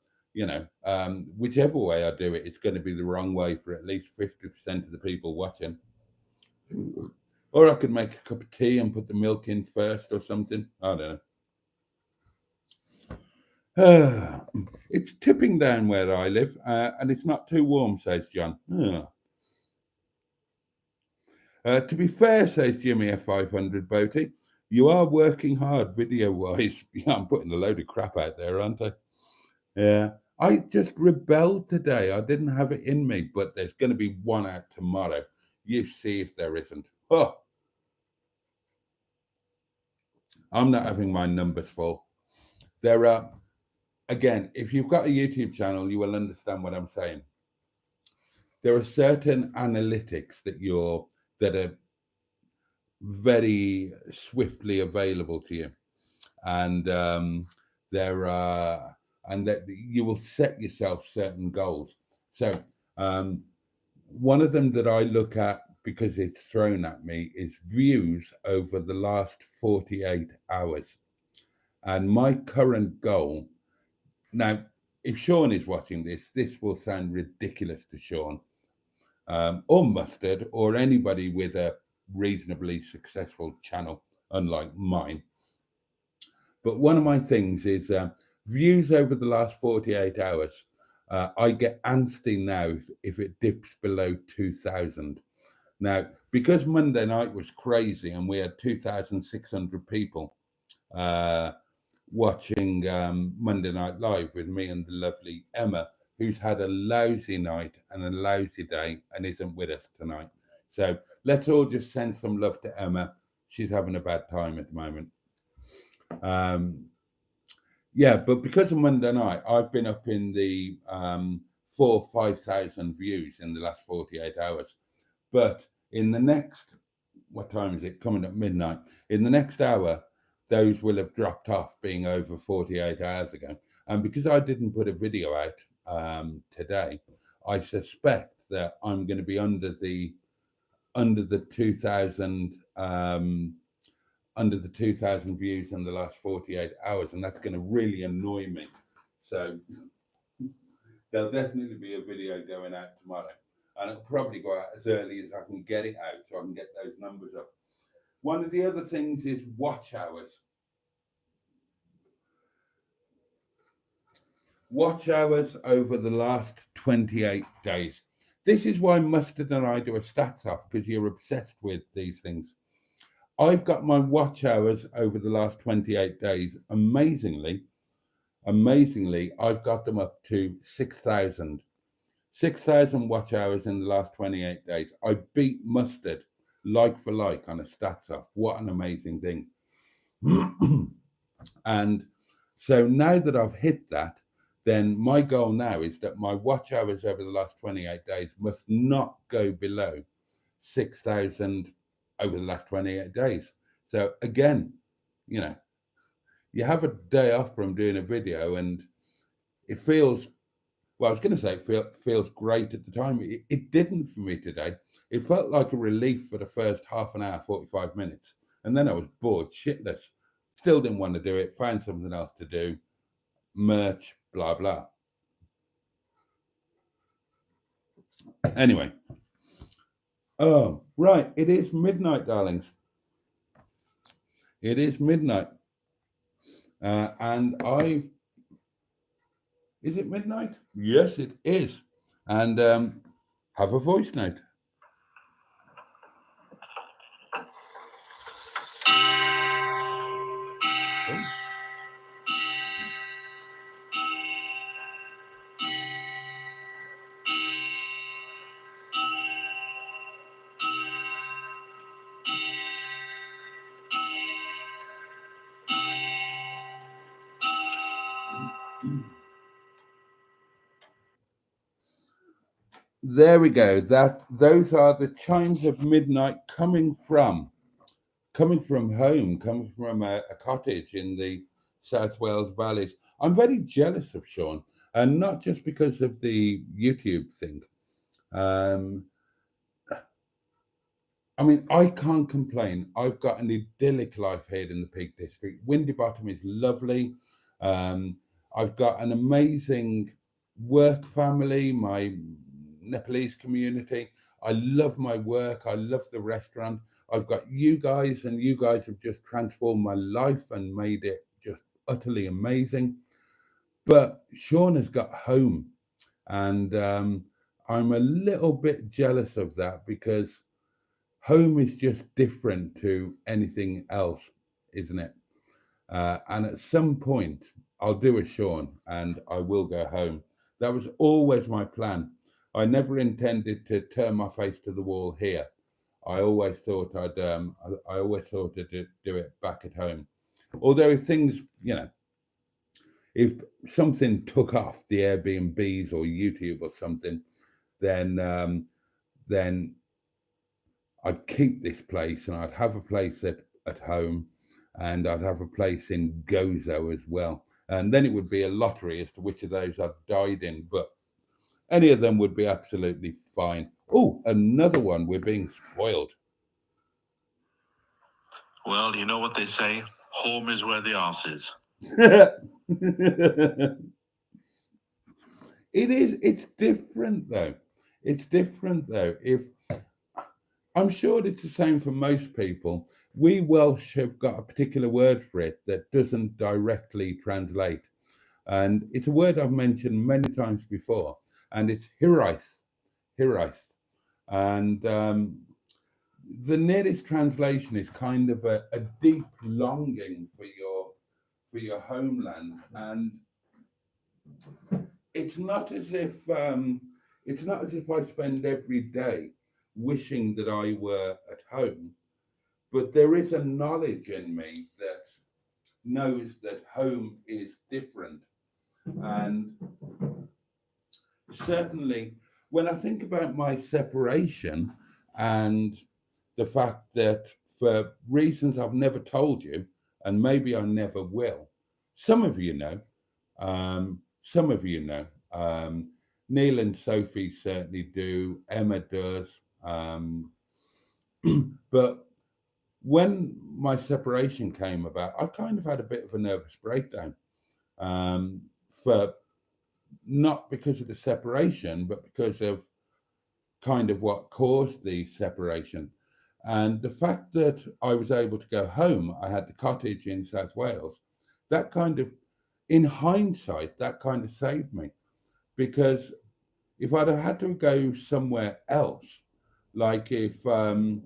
whichever way I do it, it's going to be the wrong way for at least 50% of the people watching. Or I could make a cup of tea and put the milk in first or something. I don't know. It's tipping down where I live, and it's not too warm, says John. To be fair, says Jimmy F500 Boaty, you are working hard video-wise. Yeah, I'm putting a load of crap out there, aren't I? Yeah. I just rebelled today. I didn't have it in me, but there's going to be one out tomorrow. You see if there isn't. Oh, I'm not having my numbers full. There are, again, if you've got a YouTube channel, you will understand what I'm saying. There are certain analytics that are very swiftly available to you, and that you will set yourself certain goals. So one of them that I look at, because it's thrown at me, is views over the last 48 hours. And my current goal now, if Sean is watching this will sound ridiculous to Sean, or Mustard, or anybody with a reasonably successful channel, unlike mine. But one of my things is views over the last 48 hours. I get antsy now if it dips below 2,000. Now, because Monday night was crazy and we had 2,600 people watching Monday Night Live with me and the lovely Emma, who's had a lousy night and a lousy day and isn't with us tonight. So let's all just send some love to Emma. She's having a bad time at the moment. Yeah, but because of Monday night, I've been up in the 4,000 or 5,000 views in the last 48 hours. But in the next, what time is it? Coming up midnight. In the next hour, those will have dropped off, being over 48 hours ago. And because I didn't put a video out today, I suspect that I'm going to be under the 2,000 under the 2,000 views in the last 48 hours, and that's going to really annoy me. So there'll definitely be a video going out tomorrow, and it'll probably go out as early as I can get it out, so I can get those numbers up. One of the other things is watch hours. Watch hours over the last 28 days. This is why Mustard and I do a stats off, because you're obsessed with these things. I've got my watch hours over the last 28 days. Amazingly, I've got them up to 6,000. 6,000 watch hours in the last 28 days. I beat Mustard like for like on a stats off. What an amazing thing. And so now that I've hit that, then my goal now is that my watch hours over the last 28 days must not go below 6,000 over the last 28 days. So again, you have a day off from doing a video and it feels, well, I was going to say it feels great at the time. It didn't for me today. It felt like a relief for the first half an hour, 45 minutes. And then I was bored shitless. Still didn't want to do it, found something else to do, merch, blah, blah. Anyway. Oh, right. It is midnight, darlings. It is midnight. And I've... Is it midnight? Yes, it is. And have a voice note. Oh. There we go. Those are the chimes of midnight coming from home, coming from a cottage in the South Wales valleys. I'm very jealous of Sean, and not just because of the YouTube thing. I mean, I can't complain. I've got an idyllic life here in the Peak District. Windy Bottom is lovely. I've got an amazing work family, my Nepalese community. I love my work. I love the restaurant. I've got you guys, and you guys have just transformed my life and made it just utterly amazing. But Sean has got home, and I'm a little bit jealous of that because home is just different to anything else, isn't it? And at some point, I'll do a Sean and I will go home. That was always my plan. I never intended to turn my face to the wall here. I always thought I always thought to do it back at home. Although if things, if something took off, the Airbnbs or YouTube or something, then I'd keep this place and I'd have a place at home, and I'd have a place in Gozo as well. And then it would be a lottery as to which of those I'd died in, but any of them would be absolutely fine. Oh, another one. We're being spoiled. Well, you know what they say, home is where the arse is. It is. It's different though. It's different though. If I'm sure it's the same for most people. We Welsh have got a particular word for it that doesn't directly translate. And it's a word I've mentioned many times before, and it's hiraeth. Hiraeth. And the nearest translation is kind of a deep longing for your homeland. And it's not as if I spend every day wishing that I were at home, but there is a knowledge in me that knows that home is different. And certainly, when I think about my separation and the fact that for reasons I've never told you, and maybe I never will, some of you know, some of you know. Neil and Sophie certainly do. Emma does. But when my separation came about, I kind of had a bit of a nervous breakdown. For not because of the separation, but because of kind of what caused the separation. And the fact that I was able to go home, I had the cottage in South Wales, that kind of, in hindsight, that kind of saved me. Because if I'd have had to go somewhere else, like if I'd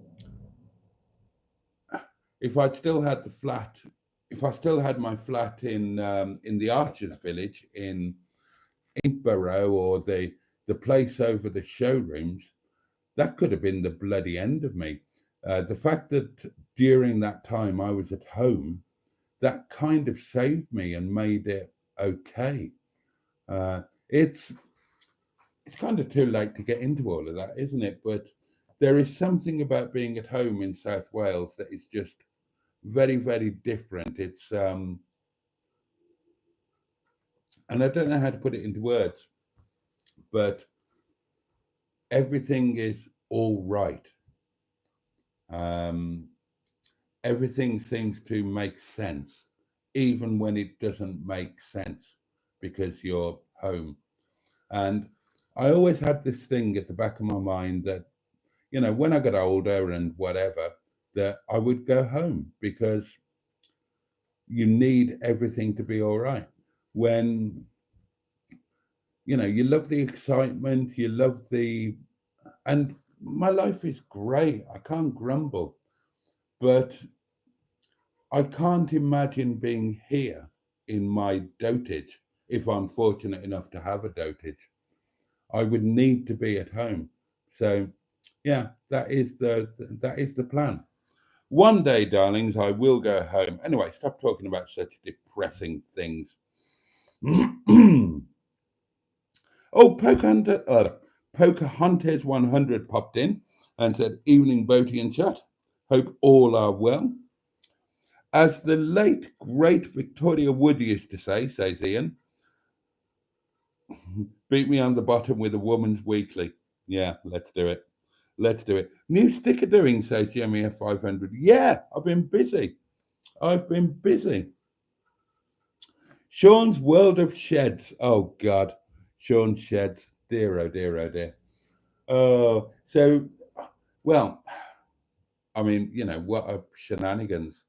still had the flat, if I still had my flat in the Archers Village in Borough, or the place over the showrooms, that could have been the bloody end of me. The fact that during that time I was at home, that kind of saved me and made it okay. It's kind of too late to get into all of that, isn't it? But there is something about being at home in South Wales that is just very, very different. It's and I don't know how to put it into words, but everything is all right. everything seems to make sense, even when it doesn't make sense because you're home. And I always had this thing at the back of my mind that, when I got older and whatever, that I would go home because you need everything to be all right. When, you love the excitement, you love and my life is great. I can't grumble, but I can't imagine being here in my dotage if I'm fortunate enough to have a dotage. I would need to be at home. So, yeah, that is the plan. One day, darlings, I will go home. Anyway, stop talking about such depressing things. Oh, Pocahontas 100 popped in and said, "Evening, Boaty and chat. Hope all are well." As the late, great Victoria Wood used to say, says Ian, "Beat me on the bottom with a woman's weekly." Yeah, let's do it. Let's do it. New sticker doing, says Jimmy F 500. Yeah, I've been busy. I've been busy. Sean's World of Sheds. Oh, God. Sean's Sheds. Dear, oh, dear, oh, dear. Oh, so, well, I mean, what a shenanigans.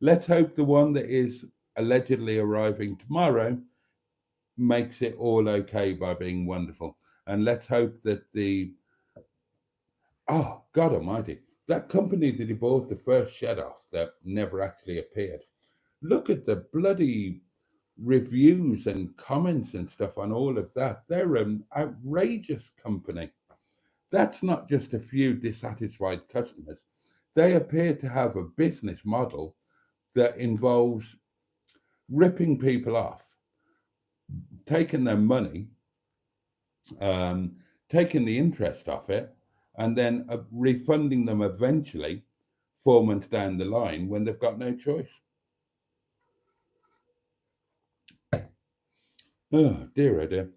Let's hope the one that is allegedly arriving tomorrow makes it all okay by being wonderful. And let's hope that oh, God Almighty, that company that he bought the first shed off that never actually appeared. Look at the bloody reviews and comments and stuff on all of that. They're an outrageous company. That's not just a few dissatisfied customers. They appear to have a business model that involves ripping people off, taking their money, um, taking the interest off it, and then refunding them eventually 4 months down the line when they've got no choice. Oh, dear, oh dear.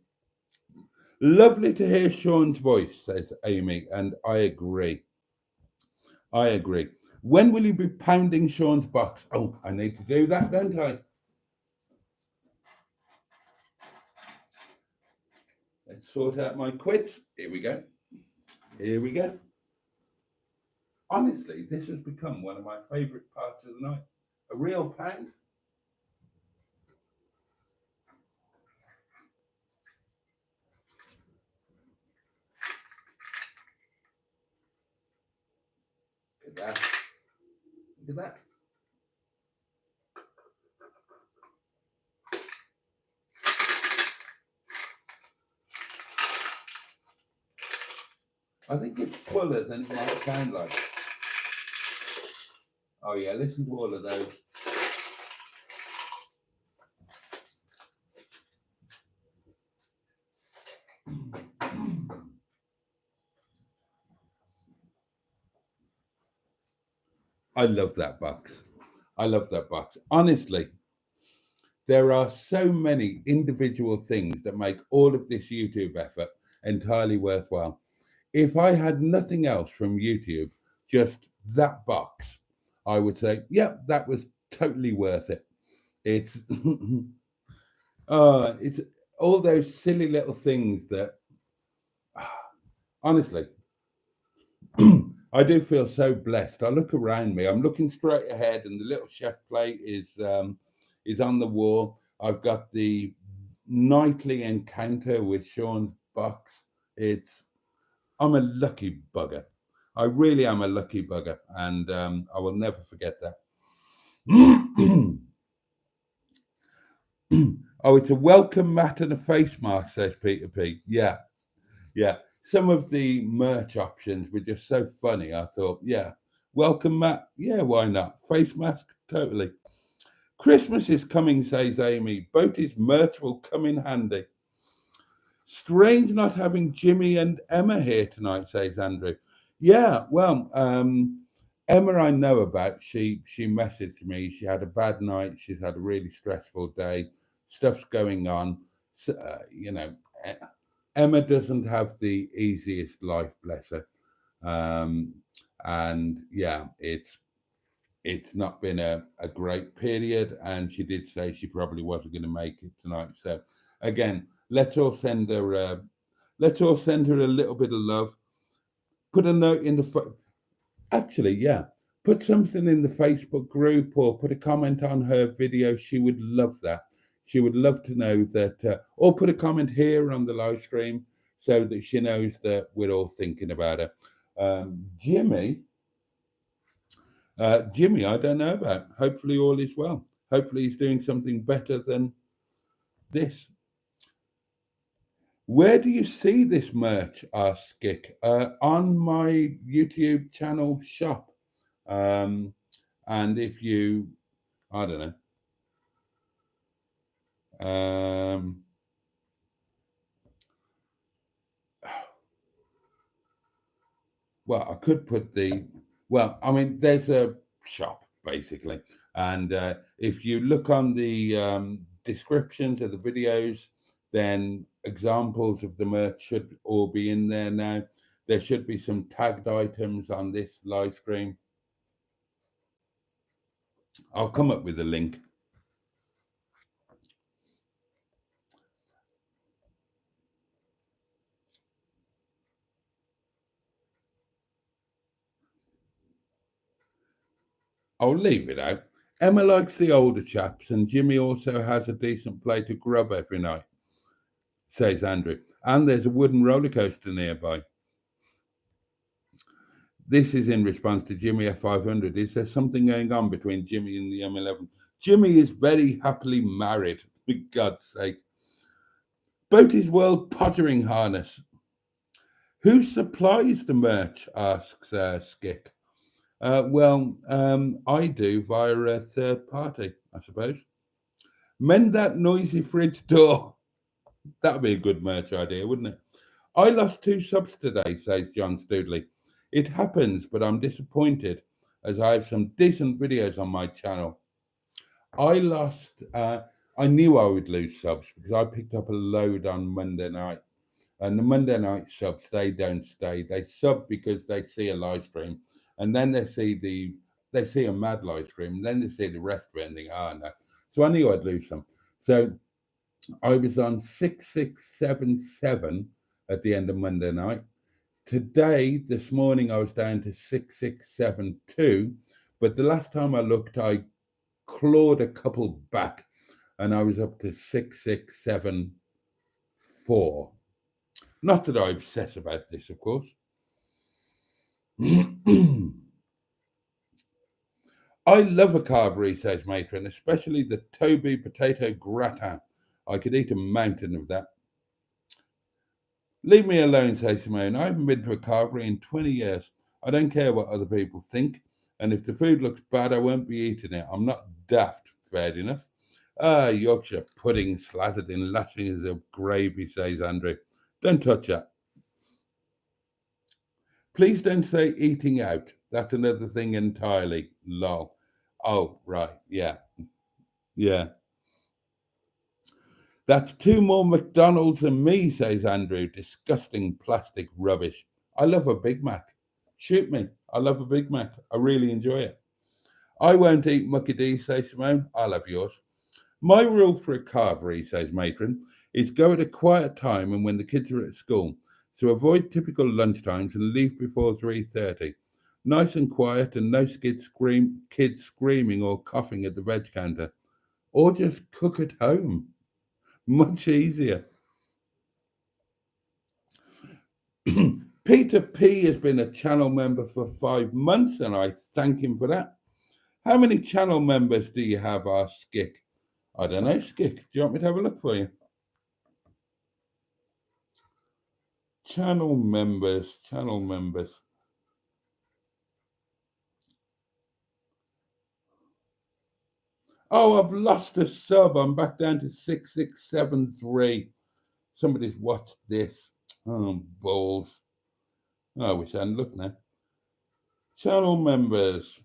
Lovely to hear Sean's voice, says Amy, and I agree. I agree. When will you be pounding Sean's box? Oh, I need to do that, don't I? Let's sort out my quids. Here we go. Here we go. Honestly, this has become one of my favourite parts of the night. A real pound. Look at that. Look at that. I think it's fuller than it might sound like. Oh yeah, listen to all of those. I love that box. I love that box. Honestly, there are so many individual things that make all of this YouTube effort entirely worthwhile. If I had nothing else from YouTube, just that box, I would say, yep, that was totally worth it. It's it's all those silly little things that honestly I do feel so blessed. I look around me, I'm looking straight ahead, and the little chef plate is on the wall. I've got the nightly encounter with Sean's box. I'm a lucky bugger. I really am a lucky bugger, and I will never forget that. Oh, it's a welcome mat and a face mask, says Peter P. Yeah, yeah. Some of the merch options were just so funny. I thought, yeah, welcome mat. Yeah, why not? Face mask, totally. Christmas is coming, says Amy. Boaty's merch will come in handy. Strange not having Jimmy and Emma here tonight, says Andrew. Yeah, well, Emma I know about. She messaged me. She had a bad night. She's had a really stressful day. Stuff's going on. So, Emma doesn't have the easiest life, bless her. And yeah, it's it's not been a great period, and she did say she probably wasn't going to make it tonight. So again, let's all send her a little bit of love. Put a note in the actually, yeah, put something in the Facebook group or put a comment on her video. She would love that. She would love to know that, or put a comment here on the live stream so that she knows that we're all thinking about her. Jimmy, Jimmy, I don't know about. Hopefully, all is well. Hopefully, he's doing something better than this. Where do you see this merch, Skik? On my YouTube channel shop. And if you, I don't know, well, I could put well, I mean, there's a shop basically. And if you look on the descriptions of the videos, then examples of the merch should all be in there now. There should be some tagged items on this live stream. I'll come up with a link. I'll leave it out. Emma likes the older chaps, and Jimmy also has a decent plate of grub every night, says Andrew. And there's a wooden roller coaster nearby. This is in response to Jimmy F500. Is there something going on between Jimmy and the M11? Jimmy is very happily married, for God's sake. Boaty's World Pottering Harness. Who supplies the merch? Asks Skik. Well, I do via a third party, I suppose. Mend that noisy fridge door. That'd be a good merch idea, wouldn't it? I lost 2 subs today, says John Stoodley. It happens, but I'm disappointed as I have some decent videos on my channel. I knew I would lose subs because I picked up a load on Monday night. And the Monday night subs, they don't stay. They sub because they see a live stream, and then they see a mad live stream, and then they see the rest of it and think, no. So I knew I'd lose some. So I was on 6677 at the end of Monday night. Today, this morning, I was down to 6672, but the last time I looked, I clawed a couple back, and I was up to 6674. Not that I obsess about this, of course. I love a carvery, says Matron, especially the Toby potato gratin. I could eat a mountain of that. Leave me alone, says Simone. I haven't been to a carvery in 20 years. I don't care what other people think, and if the food looks bad, I won't be eating it. I'm not daft, fair enough. Yorkshire pudding slattered in lashings of gravy, says Andrew. Don't touch that. Please don't say eating out. That's another thing entirely. Lol. Oh, right. Yeah. Yeah. That's 2 more McDonald's than me, says Andrew. Disgusting plastic rubbish. I love a Big Mac. Shoot me. I love a Big Mac. I really enjoy it. I won't eat Mucky D, says Simone. I'll have yours. My rule for a carvery, says Matron, is go at a quiet time and when the kids are at school. So avoid typical lunchtimes and leave before 3:30. Nice and quiet and no kids screaming or coughing at the veg counter. Or just cook at home. Much easier. Peter P has been a channel member for 5 months and I thank him for that. How many channel members do you have, Skik? I don't know, Skik. Do you want me to have a look for you? Channel members. Oh, I've lost a sub. I'm back down to 6673. Somebody's watched this. Oh, balls. Oh, I wish I hadn't looked now. Channel members.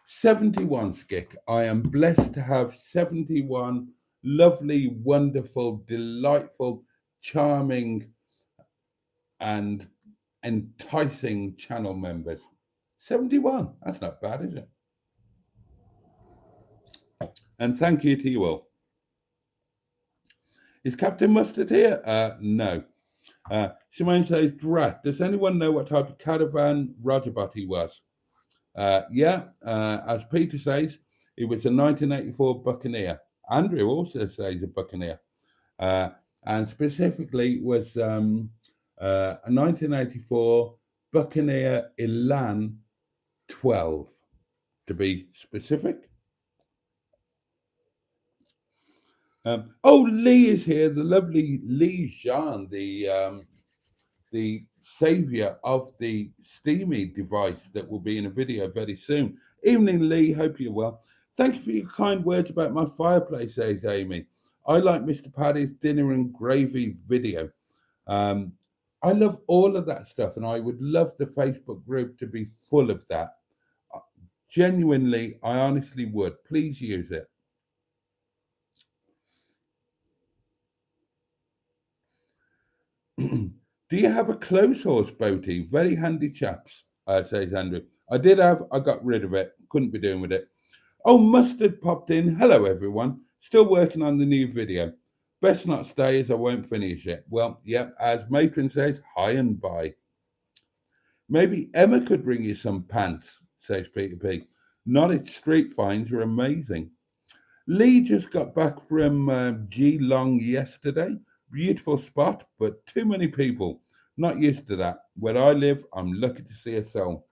71, Skik. I am blessed to have 71 lovely, wonderful, delightful, charming, and enticing channel members. 71. That's not bad, is it? And thank you to you all. Is Captain Mustard here? No. Simone says, Drat, does anyone know what type of caravan Roger Boaty was? As Peter says, it was a 1984 Buccaneer. Andrew also says a Buccaneer. And specifically was a 1984 Buccaneer Elan 12, to be specific. Lee is here, the lovely Lee Jean, the savior of the Steamy device that will be in a video very soon. Evening, Lee. Hope you're well. Thank you for your kind words about my fireplace, says Amy. I like Mr. Paddy's dinner and gravy video. I love all of that stuff, and I would love the Facebook group to be full of that. Genuinely, I honestly would. Please use it. Do you have a clothes horse, Boaty? Very handy chaps, says Andrew. I did have, I got rid of it. Couldn't be doing with it. Oh, Mustard popped in. Hello, everyone. Still working on the new video. Best not stay as I won't finish it. Well, yep, as Matron says, hi and bye. Maybe Emma could bring you some pants, says Peter P. Norwich street finds are amazing. Lee just got back from Geelong yesterday. Beautiful spot, but too many people. Not used to that. Where I live, I'm lucky to see a soul.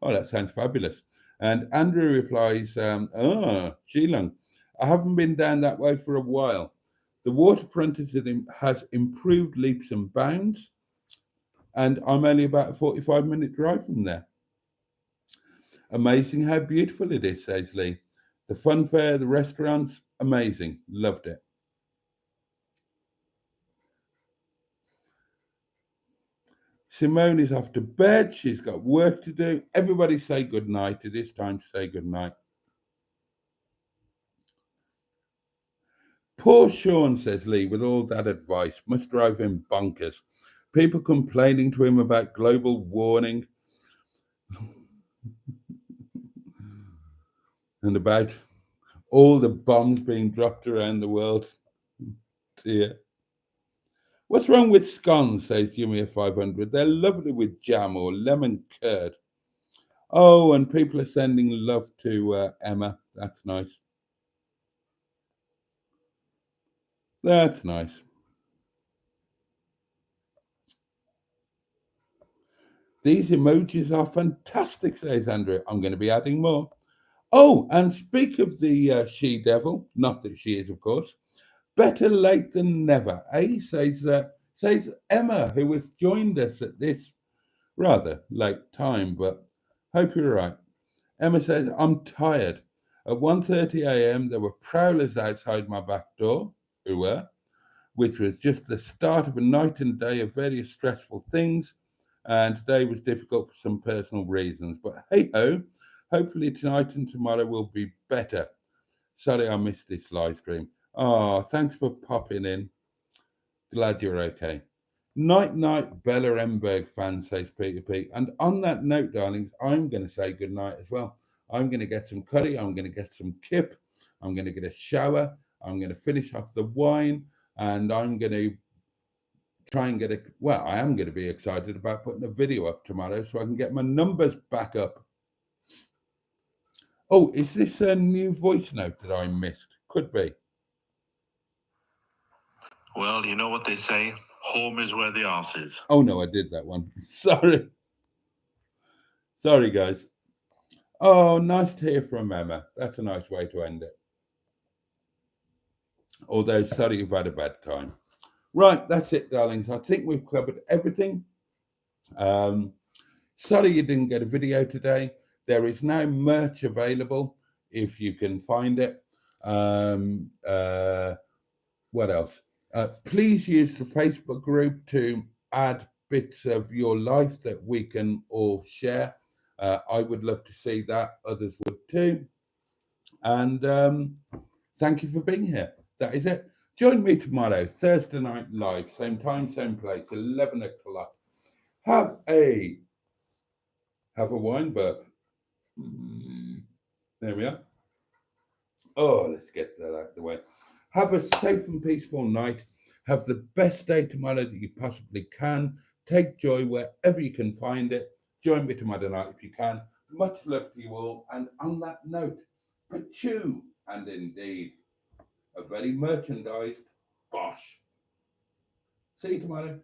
Oh, that sounds fabulous. And Andrew replies, Geelong. I haven't been down that way for a while. The waterfront has improved leaps and bounds, and I'm only about a 45-minute drive from there. Amazing how beautiful it is, says Lee. The fun fair, the restaurants, amazing. Loved it. Simone is off to bed. She's got work to do. Everybody say good night. It is time to say good night. Poor Sean, says Lee, with all that advice, must drive him bonkers. People complaining to him about global warming and about all the bombs being dropped around the world. Dear. What's wrong with scones, says Jimmy 500. They're lovely with jam or lemon curd. Oh, and people are sending love to Emma. That's nice. That's nice. These emojis are fantastic, says Andrew. I'm going to be adding more. Oh, and speak of the she-devil, not that she is, of course, better late than never, eh? Says Emma, who has joined us at this rather late time, but hope you're right. Emma says, I'm tired. At 1:30 a.m., there were prowlers outside my back door, which was just the start of a night and day of various stressful things, and today was difficult for some personal reasons. But hey-ho, hopefully tonight and tomorrow will be better. Sorry I missed this live stream. Oh, thanks for popping in. Glad you're okay. Night, night, Bella Emberg fan, says Peter P. And on that note, darlings, I'm going to say good night as well. I'm going to get some curry. I'm going to get some kip. I'm going to get a shower. I'm going to finish off the wine. And I'm going to try and I am going to be excited about putting a video up tomorrow so I can get my numbers back up. Oh, is this a new voice note that I missed? Could be. Well, you know what they say, home is where the arse is. Oh, no, I did that one. Sorry. Sorry, guys. Oh, nice to hear from Emma. That's a nice way to end it. Although, sorry you've had a bad time. Right, that's it, darlings. I think we've covered everything. Sorry you didn't get a video today. There is now merch available if you can find it. What else? Please use the Facebook group to add bits of your life that we can all share. I would love to see that. Others would too. And thank you for being here. That is it. Join me tomorrow, Thursday night live, same time, same place, 11 o'clock. Have a wine burp. There we are. Oh, let's get that out of the way. Have a safe and peaceful night. Have the best day tomorrow that you possibly can. Take joy wherever you can find it. Join me tomorrow night if you can. Much love to you all. And on that note, pachu and indeed a very merchandised Bosh. See you tomorrow.